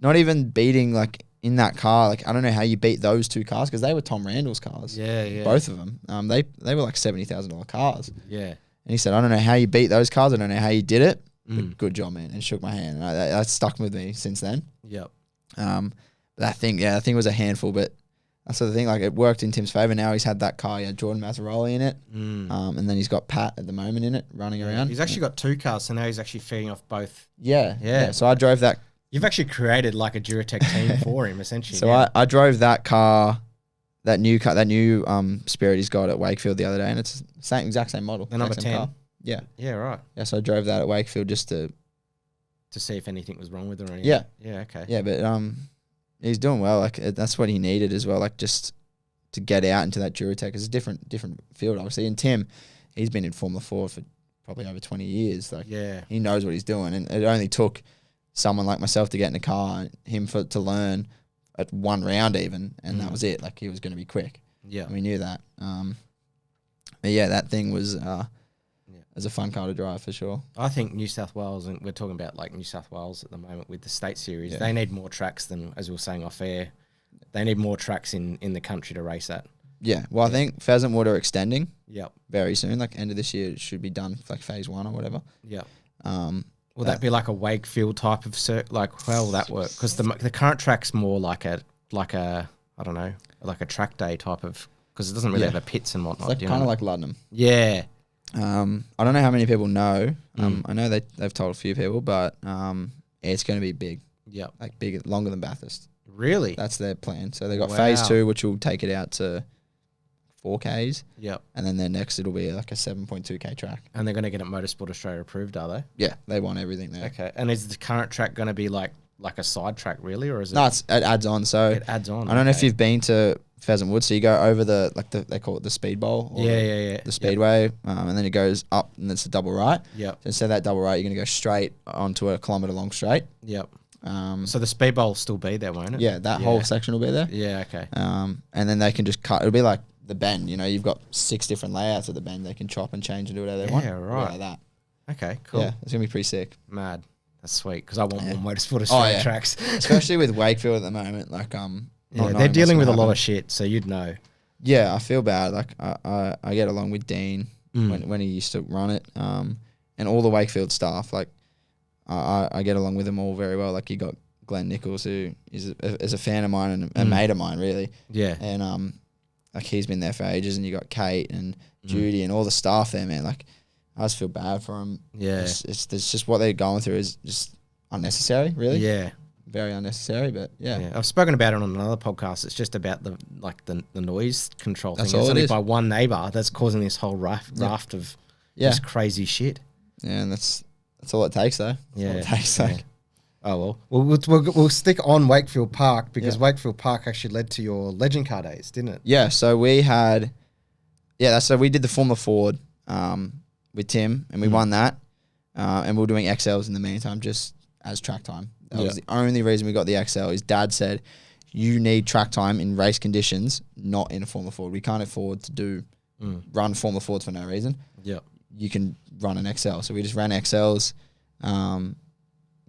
not even beating like in that car. Like I don't know how you beat those two cars, because they were Tom Randall's cars. Yeah. Both of them. They were like $70,000 cars. Yeah. And he said, I don't know how you beat those cars. I don't know how you did it. But good job, man. And shook my hand. And that stuck with me since then. Yep. But I think it was a handful. But That's the thing. Like, it worked in Tim's favour. Now he's had that car. He had Jordan Mazzaroli in it. And then he's got Pat at the moment in it, running around. He's actually got 2 cars, so now he's actually feeding off both. Yeah. So I drove that. You've actually created like a Duratec team for him, essentially. So I drove that car, that new Spirit he's got at Wakefield the other day, and it's the exact same model. The number 10. Car. Yeah. Yeah, right. Yeah, so I drove that at Wakefield just to see if anything was wrong with it or anything. Yeah. Yeah, okay. Yeah, but he's doing well. Like, that's what he needed as well. Like, just to get out into that Duratec. It's a different field, obviously. And Tim, he's been in Formula 4 for probably over 20 years. Like, he knows what he's doing. And it only took someone like myself to get in the car and him to learn at 1 round even, and that was it. Like, he was going to be quick. Yeah. And we knew that. But yeah, that thing was a fun car to drive for sure. I think New South Wales, and we're talking about like New South Wales at the moment with the state series, they need more tracks than, as we were saying off air, they need more tracks in the country to race at. Yeah, well, I think Pheasant Wood are extending very soon, like end of this year it should be done, like phase 1 or whatever. Yeah. Will that be like a Wakefield type of like how will that work? Because the current track's more like a I don't know, like a track day type of, because it doesn't really have a pits and whatnot. It's like, kind of like Luddenham. Yeah. I don't know how many people know. I know they've told a few people, but it's going to be big. Yeah, like bigger, longer than Bathurst. Really? That's their plan. So they got phase 2, which will take it out to 4Ks. Yep. And then next it'll be like a 7.2K track. And they're going to get it Motorsport Australia approved, are they? Yeah, they want everything there. Okay. And is the current track going to be like a side track really, or is it? No, it adds on. So it adds on. I don't know if you've been to Pheasant Wood. So you go over they call it the speed bowl. Or the speedway, and then it goes up, and it's a double right. Yep. So instead of that double right, you're going to go straight onto a kilometre long straight. Yep. So the speed bowl will still be there, won't it? Yeah, that whole section will be there. Yeah, okay. And then they can just cut. It'll be like the bend. You know, you've got 6 different layouts of the bend. They can chop and change and do whatever they want. Yeah, right. Like that. Okay, cool. Yeah, it's gonna be pretty sick. Mad. That's sweet, because I want more Motorsport Australia tracks. Especially with Wakefield at the moment. Like, they're dealing with a lot of shit, so you'd know. Yeah, I feel bad. Like, I get along with Dean when he used to run it, and all the Wakefield staff. Like, I get along with them all very well. Like, you got Glenn Nichols, who is a fan of mine and a mate of mine, really. Yeah. And like, he's been there for ages, and you got Kate and Judy and all the staff there, man. Like, I just feel bad for them. Yeah. It's just what they're going through is just unnecessary, really. Yeah. Very unnecessary, but yeah. I've spoken about it on another podcast. It's just about the noise control thing. It's only by one neighbour that's causing this whole raft of just crazy shit. Yeah, and that's all it takes, though. That's all it takes, like. Oh, well. We'll stick on Wakefield Park, because Wakefield Park actually led to your Legend Car days, didn't it? Yeah, so we had... Yeah, so we did the Formula Ford with Tim, and we won that. And we were doing XLs in the meantime, just as track time. That was the only reason we got the XL. His dad said, you need track time in race conditions, not in a Formula Ford. We can't afford to run Formula Fords for no reason. Yeah, you can run an XL. So we just ran XLs. It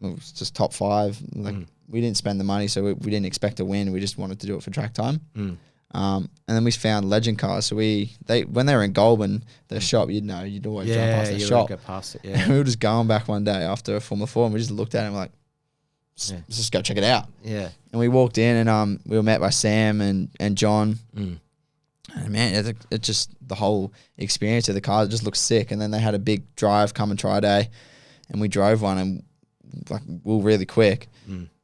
was just top 5. Like, we didn't spend the money, so we didn't expect to win. We just wanted to do it for track time. And then we found Legend cars. So when they were in Goulburn, the shop, you'd always drive past the shop. Go past it, And we were just going back one day after a Formula 4, and we just looked at it and like, let's just go check it out. Yeah. And we walked in, and we were met by Sam and John. And man, it just, the whole experience of the cars, it just looks sick. And then they had a big drive, come and try day, and we drove one, and like, we were really quick.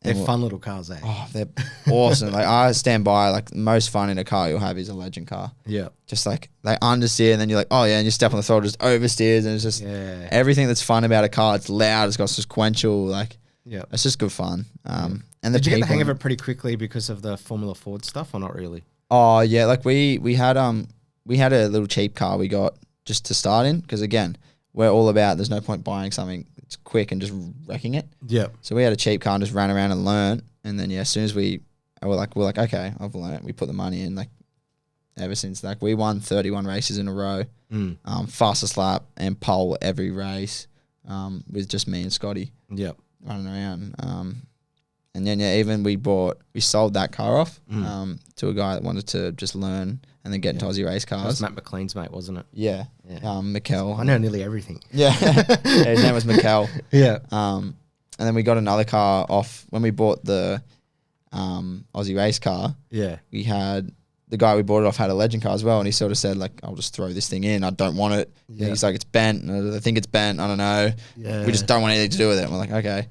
They're fun little cars, eh? Oh, they're awesome. Like, I stand by, like, the most fun in a car you'll have is a Legend car. Yeah. Just like, they understeer, and then you're like, oh yeah, and you step on the throttle, just oversteers, and it's just everything that's fun about a car. It's loud, it's got sequential, like, it's just good fun. And did you get the hang of it pretty quickly because of the Formula Ford stuff, or not really? Oh yeah, like we had a little cheap car we got just to start in, because again, we're all about there's no point buying something that's quick and just wrecking it. Yeah. So we had a cheap car and just ran around and learned, and then as soon as we're like okay, I've learned. We put the money in. Like, ever since, like, we won 31 races in a row, fastest lap and pole every race, with just me and Scotty. Yep. Running around. And then even we sold that car off to a guy that wanted to just learn and then get into Aussie race cars. That was Matt McLean's mate, wasn't it? Yeah. Mikkel. I know nearly everything. Yeah. His name was Mikkel. Yeah. And then we got another car off when we bought the Aussie race car. Yeah. We had the guy we bought it off had a legend car as well, and he sort of said like, I'll just throw this thing in. I don't want it. Yeah. He's like, it's bent. I think it's bent. I don't know. Yeah. We just don't want anything to do with it. And we're like, okay.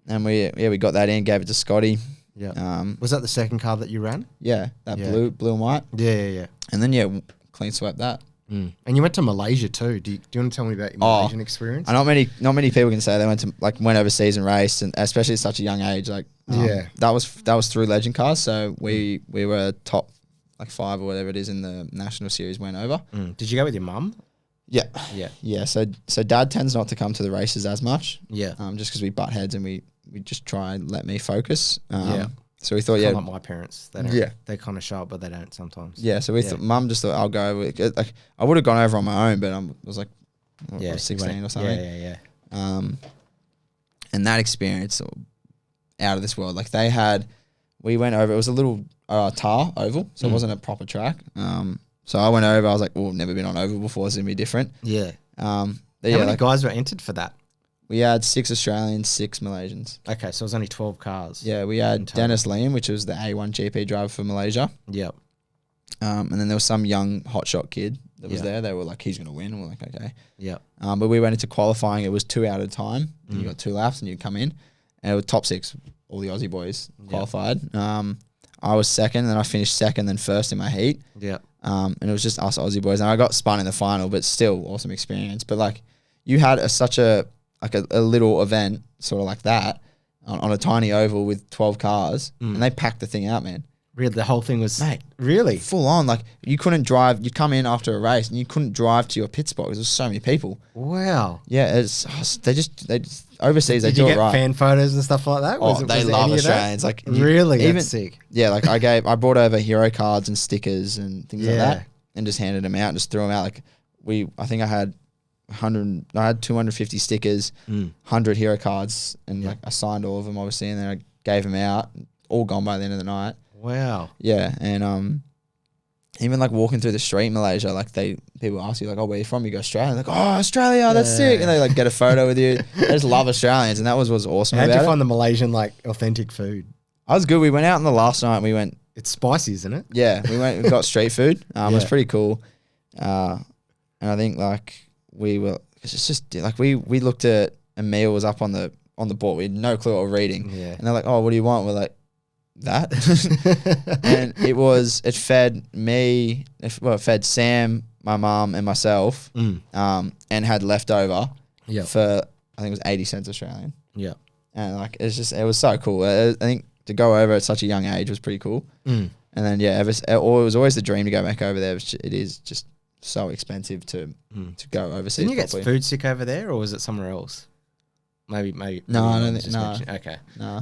And we got that in, gave it to Scotty. Yeah. Was that the second car that you ran? Yeah, that blue and white. Yeah. And then clean swept that. And you went to Malaysia too. Do you want to tell me about your Malaysian experience? Not many people can say they went overseas and raced, and especially at such a young age. Like, that was through legend cars. So we were top like 5 or whatever it is in the national series. Went over. Did you go with your mum? Yeah. So Dad tends not to come to the races as much. Yeah. Just because we butt heads and we just try and let me focus. So we thought, like my parents. They don't, they kind of show up, but they don't sometimes. Yeah, so we thought, Mum just thought, I'll go. Like, I would have gone over on my own, but I was like, I was 16 or something. Yeah. And that experience, out of this world. Like we went over, it was a little tar oval, so it wasn't a proper track. So I went over, I was like, I've never been on oval before, it's going to be different. Yeah. How many guys were entered for that? We had 6 Australians, 6 Malaysians. Okay, so it was only 12 cars. Yeah, we had Dennis Liam, which was the A1 GP driver for Malaysia. Yep. And then there was some young hotshot kid that was there. They were like, he's going to win. And we're like, okay. Yeah. But we went into qualifying. It was 2 out at a time. You got 2 laps and you'd come in. And it was top 6. All the Aussie boys qualified. I was second, and then I finished second, then first in my heat. Yeah. And it was just us Aussie boys. And I got spun in the final, but still awesome experience. But like, you had such a little event sort of like that on a tiny oval with 12 cars, and they packed the thing out, man. Really, the whole thing was really full on. Like, you couldn't drive. You come in after a race and you couldn't drive to your pit spot because there's so many people. Wow. Yeah, they just overseas. Did they do it right. Did you get fan photos and stuff like that? They love Australians. Like, really, that's sick. Yeah, like I brought over hero cards and stickers and things like that, and just handed them out, and just threw them out. Like I think I had 250 stickers, 100 hero cards, and like I signed all of them obviously, and then I gave them out, all gone by the end of the night. Wow. Yeah, and even like walking through the street in Malaysia, like people ask you like, oh, where you from? You go Australia. Like, oh, Australia, that's sick, and they like get a photo with you. They just love Australians, and that was what's awesome. How'd you find the Malaysian like authentic food? I was good. We went out on the last night. We went. It's spicy, isn't it? Yeah, we got street food. It was pretty cool, and I think like. It's just like we looked at a meal was up on the board. We had no clue what we were reading. Yeah. And they're like, oh, what do you want? We're like, that. And it fed me, it fed Sam, my mum, and myself, and had leftover for, I think it was 80 cents Australian. Yeah. And like, it was so cool. I think to go over at such a young age was pretty cool. And then, it was always the dream to go back over there. It is just so expensive to go overseas. Didn't you get food sick over there, or was it somewhere else? Maybe. No, I don't think. No. Okay. No.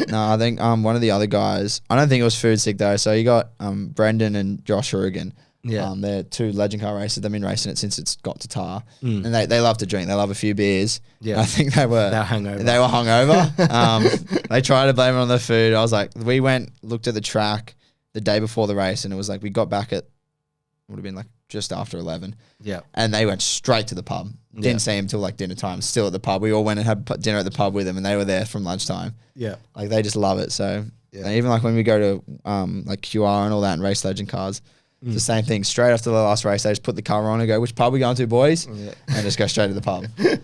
No, I think one of the other guys. I don't think it was food sick though. So you got Brendan and Josh Rugen. Yeah. They're 2 legend car racers. They've been racing it since it's got to tar, and they love to drink. They love a few beers. Yeah. I think they were hungover. They were hungover. They tried to blame it on the food. I was like, we looked at the track the day before the race, and it was like we got back at would have been like just after 11. Yeah. And they went straight to the pub. Didn't see him till like dinner time. Still at the pub. We all went and had dinner at the pub with them, and they were there from lunchtime. Yeah. Like, they just love it. So even like when we go to like QR and all that and race legend cars, it's the same thing. Straight after the last race, they just put the car on and go, which pub we going to, boys? And just go straight to the pub. And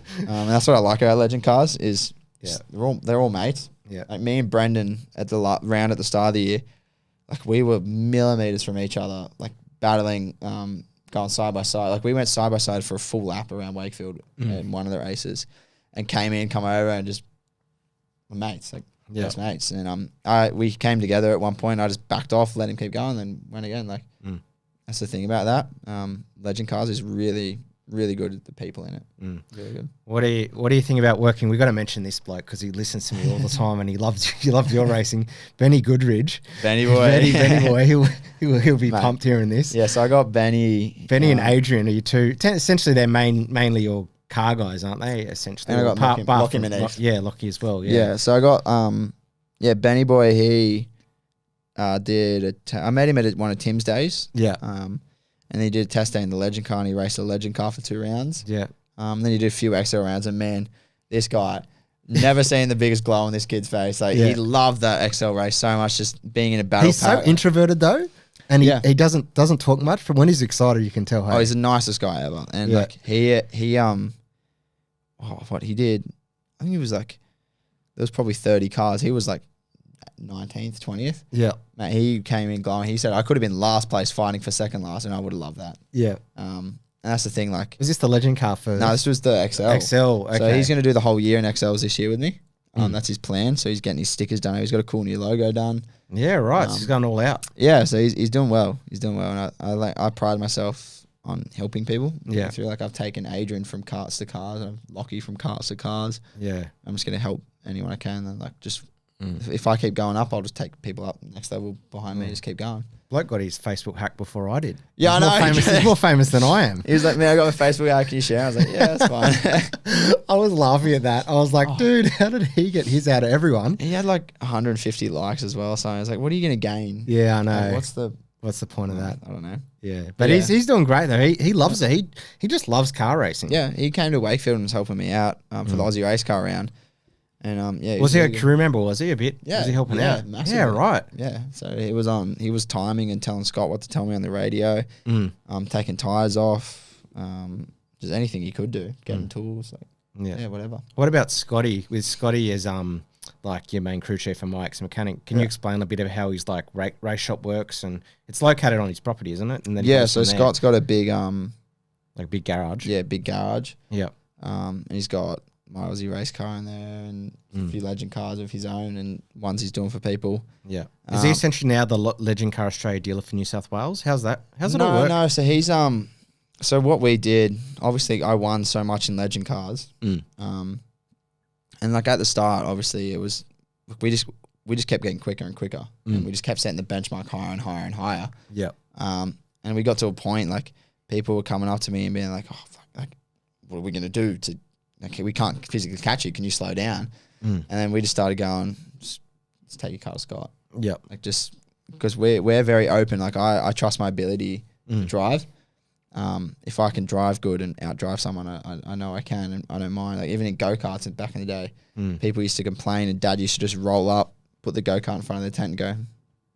that's what I like about legend cars is they're all mates. Yeah. Like me and Brendan at the round at the start of the year, like we were millimeters from each other, like battling, going side by side. Like we went side by side for a full lap around Wakefield in one of the races, and come over and just were mates, like best mates. And we came together at one point. I just backed off, let him keep going, then went again. Like that's the thing about that. Legend Cars is really, really good at the people in it. Really good. What do you think about working? We got to mention this bloke because he listens to me all the time and he loves your racing. Benny Goodridge, Benny boy, Benny boy. He'll be pumped hearing this. Yeah, so I got Benny and Adrian. Are you two? Essentially, they're mainly your car guys, aren't they? Essentially, and I got Lockie Manise. Yeah, Lockie as well. Yeah. So I got Benny boy. He did. I met him at one of Tim's days. Yeah. And he did a test day in the legend car, and he raced a legend car for 2 rounds. Yeah. Then he did a few XL rounds, and man, this guy, never seen the biggest glow on this kid's face. Like he loved that XL race so much, just being in a battle. He's so introverted though. And he doesn't talk much, but when he's excited, you can tell. Hey? Oh, he's the nicest guy ever. And like he what he did, I think he was like, there was probably 30 cars. He was like 19th, 20th. Yeah. Mate, he came in glowing. He said, I could have been last place fighting for second last, and I would have loved that. Yeah. And that's the thing, like... Was this the Legend car first? No, this was the XL. XL, okay. So he's going to do the whole year in XLs this year with me. That's his plan. So he's getting his stickers done. He's got a cool new logo done. Yeah, right. So he's going all out. Yeah, so he's doing well. He's doing well. And I pride myself on helping people. Yeah. Through, like, I've taken Adrian from karts to cars, and Lockie from karts to cars. Yeah. I'm just going to help anyone I can. And like, just if I keep going up, I'll just take people up next level behind me. Just keep going. Bloke got his Facebook hack before I did. Yeah, I know. He's more famous than I am. He was like, man, I got my Facebook hack. Can you share? I was like, yeah, that's fine. I was laughing at that. I was like, dude, how did he get his out of everyone? He had like 150 likes as well. So I was like, what are you going to gain? Yeah, I know. Like, what's the point of that? I don't know. Yeah, but he's doing great though. He loves it. He just loves car racing. Yeah, he came to Wakefield and was helping me out for the Aussie race car round. And was he a crew member? Was he a bit? Yeah, was he helping out? Massively. Yeah, right. Yeah, so he was timing and telling Scott what to tell me on the radio. Taking tires off, just anything he could do, getting tools, like whatever. What about Scotty? With Scotty as like your main crew chief and Mike's mechanic, can you explain a bit of how his like race shop works? And it's located on his property, isn't it? And then so Scott's got a big like big garage. Yeah, big garage. Yeah. And he's got my Aussie race car in there and a few Legend cars of his own and ones he's doing for people. Yeah. Is he essentially now the Legend Car Australia dealer for New South Wales? How's that? How's it all work? No, so he's so what we did, obviously I won so much in Legend cars. And like at the start, obviously it was we just kept getting quicker and quicker. And we just kept setting the benchmark higher and higher and higher. Yeah. And we got to a point like people were coming up to me and being like, oh fuck, like what are we gonna do to okay, we can't physically catch you. Can you slow down? And then we just started going, just take your car, Scott. Yep. Like just because we're very open. Like I trust my ability to drive. If I can drive good and outdrive someone, I know I can, and I don't mind. Like even in go-karts back in the day, people used to complain, and Dad used to just roll up, put the go-kart in front of the tent, and go,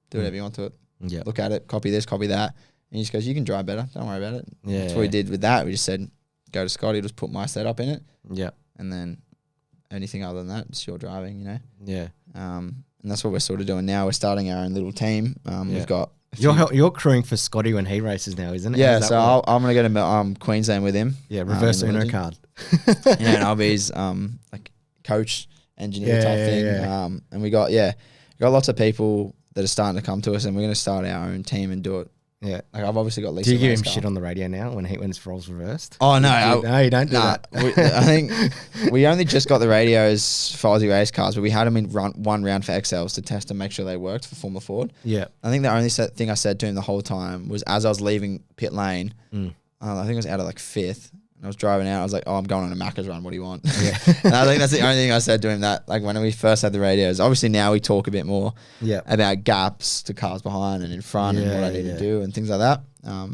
do whatever you want to it. Yeah. Look at it, copy this, copy that, and he just goes, you can drive better. Don't worry about it. Yeah. That's what we did with that. We just said, go to Scotty, just put my setup in it. Yeah. And then anything other than that, it's your driving, you know? Yeah. And that's what we're sort of doing now. We're starting our own little team. We've got... You're crewing for Scotty when he races now, isn't it? Yeah, so I'm going to go to Queensland with him. Yeah, reverse Uno card. Yeah, and I'll be his like coach, engineer type thing. Yeah. And we got lots of people that are starting to come to us, and we're going to start our own team and do it. Yeah, like I've obviously got Lisa. Do you give him shit on the radio now when his roles reversed? Oh no, no, you don't do that. I think we only just got the radios for Aussie race cars, but we had them in one round for XLs to test and make sure they worked for Formula Ford. Yeah, I think the only thing I said to him the whole time was as I was leaving pit lane, I think I was out of like fifth. And I was driving out. I was like, "Oh, I'm going on a Macca's run. What do you want?" Yeah. And I think that's the only thing I said to him. That like when we first had the radios. Obviously now we talk a bit more about gaps to cars behind and in front and what I need to do and things like that. But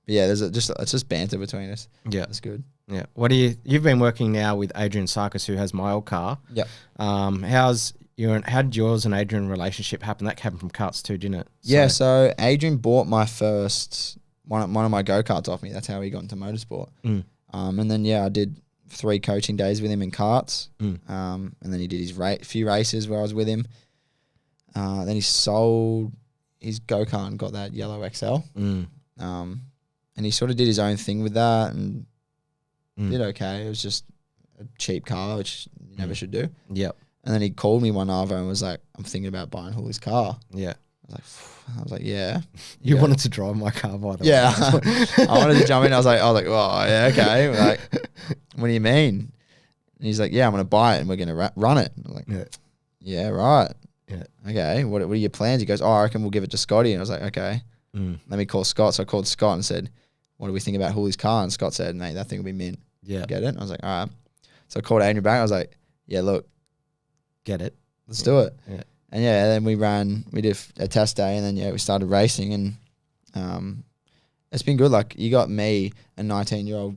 yeah, it's just banter between us. Yeah, it's good. Yeah. You've been working now with Adrian Sarkis, who has my old car. Yeah. How did yours and Adrian relationship happen? That happened from karts too, didn't it? So Adrian bought my first one of my go-karts off me. That's how he got into motorsport. And then I did 3 coaching days with him in karts. And then he did his few races where I was with him. Then he sold his go-kart and got that yellow XL. And he sort of did his own thing with that and did okay. It was just a cheap car, which you never should do. Yep. And then he called me one hour and was like, I'm thinking about buying Hooley's car. Yeah. I was like, yeah. You wanted to drive my car, by the way. Yeah. I wanted to jump in. I was like, well, yeah, okay. Like, what do you mean? And he's like, yeah, I'm going to buy it and we're going to run it. I'm like, yeah, right. Yeah. Okay. What are your plans? He goes, I reckon we'll give it to Scotty. And I was like, okay. Let me call Scott. So I called Scott and said, what do we think about Hooley's car? And Scott said, mate, that thing will be mint. Yeah. Get it? And I was like, all right. So I called Adrian back. I was like, yeah, look. Get it. Let's do it. Yeah. And then we did a test day and then we started racing and it's been good. Like you got me, a 19-year-old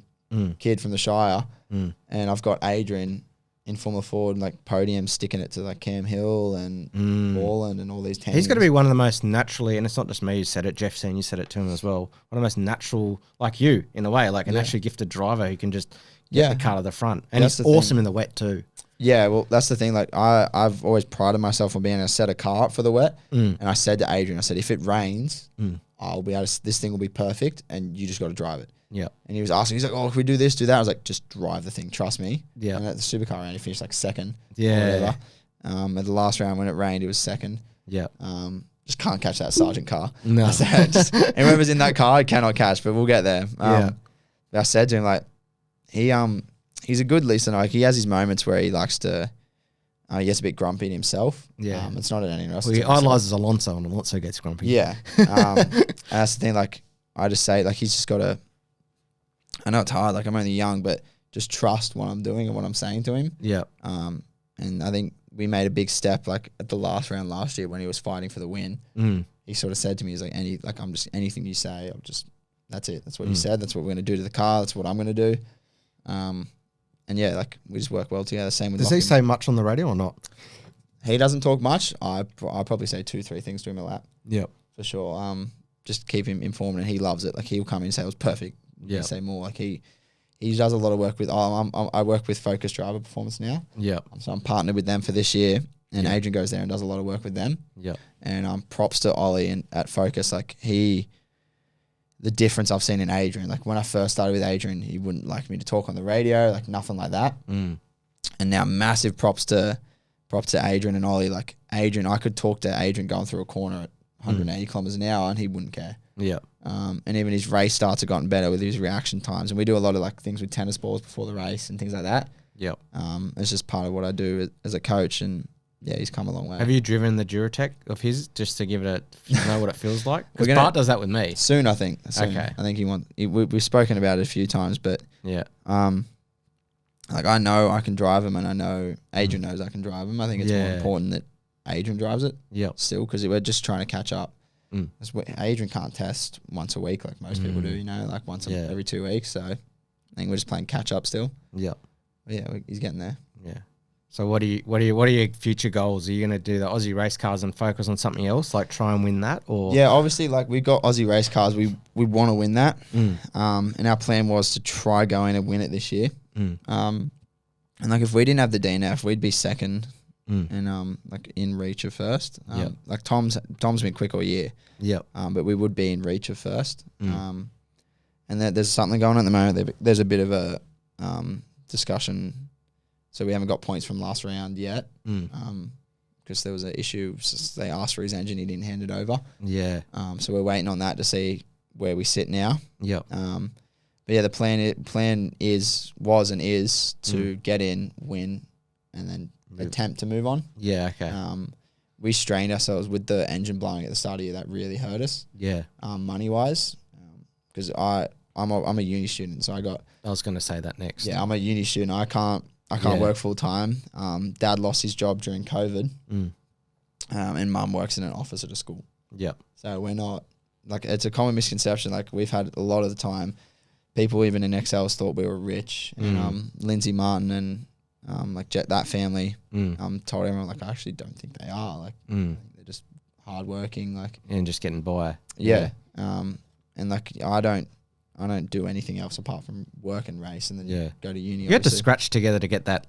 kid from the Shire and I've got Adrian in Formula Ford, like podiums, sticking it to like Cam Hill and Borland and all these teams. He's got to be one of the most naturally, and it's not just me who said it, Jeff Senior said it to him as well, one of the most natural, like you, in a way, like a naturally gifted driver who can just get the car to the front. And he's awesome in the wet too. Yeah, well, that's the thing. Like I've always prided myself on being able to set a car up for the wet. And I said to Adrian, I said, if it rains, I'll be able to, this thing will be perfect and you just got to drive it. Yeah. And he was asking, he's like, oh, if we do this, do that. I was like, just drive the thing, trust me. Yeah. And at the supercar round, he finished like second. Yeah. At the last round when it rained, he was second. Yeah. Just can't catch that Sargent car. No. And whoever's in that car, I cannot catch, but we'll get there. But I said to him, like, he's a good listener. Like, he has his moments where he likes to, he gets a bit grumpy himself. Yeah. It's not at anyone else. Well, he idolises Alonso and Alonso gets grumpy. Yeah. And that's the thing, like, I just say, like, he's just got to, I know it's hard, like I'm only young, but just trust what I'm doing and what I'm saying to him. Yeah. And I think we made a big step, like at the last round last year when he was fighting for the win. He sort of said to me, he's like, I'm just, anything you say, that's it. That's what you said. That's what we're going to do to the car. That's what I'm going to do. And yeah, like we just work well together. Same with Does he say much on the radio or not? He doesn't talk much. I probably say 2-3 things to him a lap. Yep. For sure. Just keep him informed and he loves it. Like he'll come in and say it was perfect. Yeah. Say more. Like he does a lot of work with. I work with Focus Driver Performance now. Yeah. So I'm partnered with them for this year, and Adrian goes there and does a lot of work with them. Yeah. And props to Ollie and at Focus. Like the difference I've seen in Adrian. Like when I first started with Adrian, he wouldn't like me to talk on the radio, like nothing like that. And now massive props to Adrian and Ollie. Like Adrian, I could talk to Adrian going through a corner at 180 kilometers an hour, and he wouldn't care. Yeah. And even his race starts have gotten better with his reaction times. And we do a lot of like things with tennis balls before the race and things like that. Yep. It's just part of what I do as a coach. And yeah, he's come a long way. Have you driven the Duratec of his just to give it know what it feels like? Because Bart does that with me. Soon, I think. Okay. I think we've spoken about it a few times, but yeah. Like I know I can drive him and I know Adrian knows I can drive him. I think it's more important that Adrian drives it. Yeah. Still, because we're just trying to catch up. Adrian can't test once a week like most people do, you know, like once every 2 weeks. So I think we're just playing catch up still. Yeah. But yeah, he's getting there. Yeah. So what are your future goals? Are you going to do the Aussie race cars and focus on something else, like try and win that? Or yeah, obviously, like we've got Aussie race cars. We want to win that. And our plan was to try going and win it this year. And like if we didn't have the DNF, we'd be second. And like in reach of first. Like Tom's been quick all year. Yep. But we would be in reach of first. And there's something going on at the moment. There's a bit of a discussion. So we haven't got points from last round yet. Because there was an issue. They asked for his engine, he didn't hand it over. Yeah. So we're waiting on that to see where we sit now. Yep. But yeah, the plan was and is to get in, win, and then attempt to move on. Yeah, okay. We strained ourselves with the engine blowing at the start of the year. That really hurt us. Yeah. Money wise, because I'm a uni student, so I was going to say that next. Yeah, I'm a uni student. I can't work full time. Dad lost his job during COVID, and Mum works in an office at a school. Yep. So we're not like it's a common misconception. Like we've had a lot of the time, people even in Excels thought we were rich, and Lindsay Martin and like that family told everyone like I actually don't think they are. Like they're just hardworking, like and just getting by. Yeah. And like I don't do anything else apart from work and race, and then go to uni. You had to scratch together to get that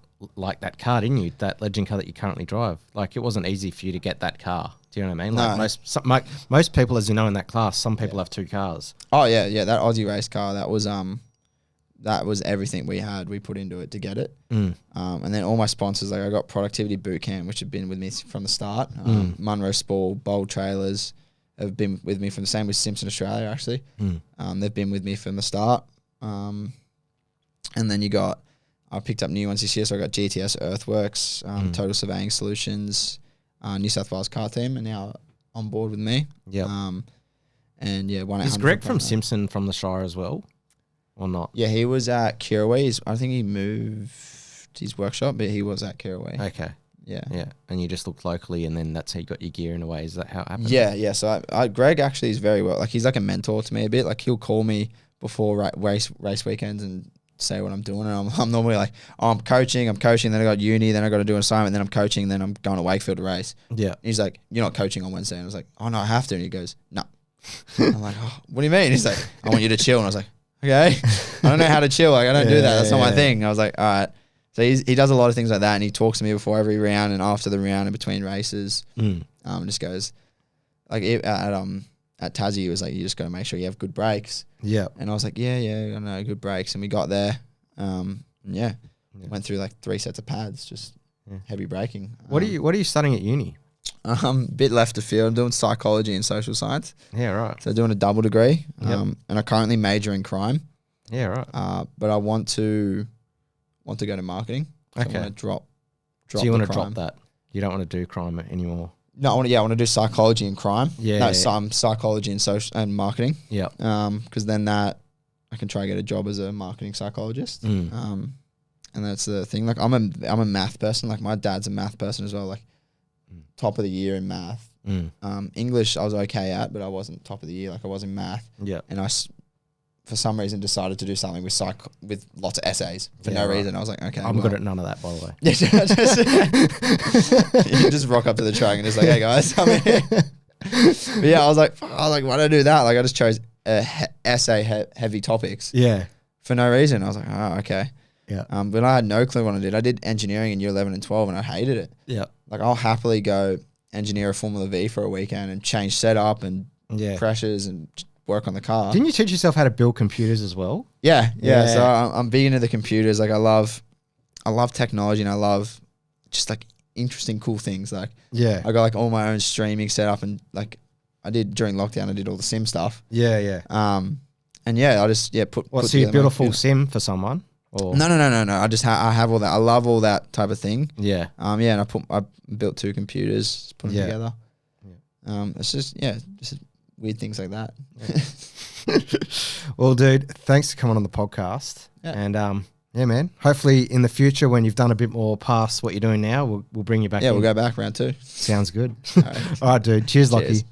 car, didn't you? That legend car that you currently drive. Like it wasn't easy for you to get that car. Do you know what I mean? Like most people, as you know, in that class, some people have two cars. Oh yeah. That Aussie race car, that was everything we had. We put into it to get it. And then all my sponsors, like I got Productivity Bootcamp, which have been with me from the start. Munro Spall, Bold Trailers have been with me from the same with Simpson Australia, actually. They've been with me from the start. And then I picked up new ones this year. So I got GTS Earthworks, Total Surveying Solutions, New South Wales Car Team, and now on board with me. Yeah. And yeah, is Greg from Simpson from the Shire as well? Or not? Yeah, he was at Kiraway. I think he moved his workshop, but he was at Kiraway. Okay. Yeah. Yeah. And you just looked locally, and then that's how you got your gear in a way. Is that how it happened? Yeah. Yeah. So Greg actually is very well. Like he's like a mentor to me a bit. Like he'll call me before race weekends and say what I'm doing. And I'm normally like, oh, I'm coaching, then I got uni, then I got to do an assignment, then I'm coaching, then I'm going to Wakefield to race. Yeah. And he's like, you're not coaching on Wednesday. And I was like, oh no, I have to. And he goes, no. I'm like, oh, what do you mean? He's like, I want you to chill. And I was like, okay. I don't know how to chill. Like, I don't do that. That's not my thing. I was like, all right. So he does a lot of things like that, and he talks to me before every round and after the round and between races. Just goes like at Tassie, he was like, you just got to make sure you have good brakes. Yeah. And I was like, yeah, I know, good brakes. And we got there. Went through like 3 sets of pads, just heavy braking. What are you studying at uni? Bit left of field. I'm doing psychology and social science. Yeah, right. So doing a double degree. And I currently major in crime. Yeah, right. But I want to go to marketing. So Okay. I want to drop. So you want to drop that? You don't want to do crime anymore? No, I want to do psychology and crime. Yeah. No, some psychology and social and marketing. Yeah. Because then that I can try to get a job as a marketing psychologist. And that's the thing. Like I'm a math person. Like my dad's a math person as well. Like top of the year in math. English I was okay at, but I wasn't top of the year. Like I was in math. Yeah. And for some reason decided to do something with lots of essays for no reason. I was like, okay, I'm good at none of that, by the way. You just rock up to the track and just like, hey guys, I'm here. But yeah, I was like, why did I do that? Like I just chose essay heavy topics. Yeah. For no reason. I was like, oh, okay. Yeah. But I had no clue what I did. I did engineering in year 11 and 12 and I hated it. Yeah. Like I'll happily go engineer a Formula V for a weekend and change setup and pressures and work on the car. Didn't you teach yourself how to build computers as well? Yeah. So I'm big into the computers. Like I love technology and I love just like interesting, cool things. Like I got like all my own streaming set up and like I did during lockdown. I did all the sim stuff. Yeah. And yeah, I just put. So you built a full sim for someone? Or? No. I just I have all that. I love all that type of thing. Yeah. And I built 2 computers, put them together. Yeah. It's just weird things like that. Well, dude, thanks for coming on the podcast. Yeah. And man, hopefully in the future when you've done a bit more past what you're doing now, we'll bring you back. Yeah, we'll go back round 2. Sounds good. All right, dude. Cheers, Lachie.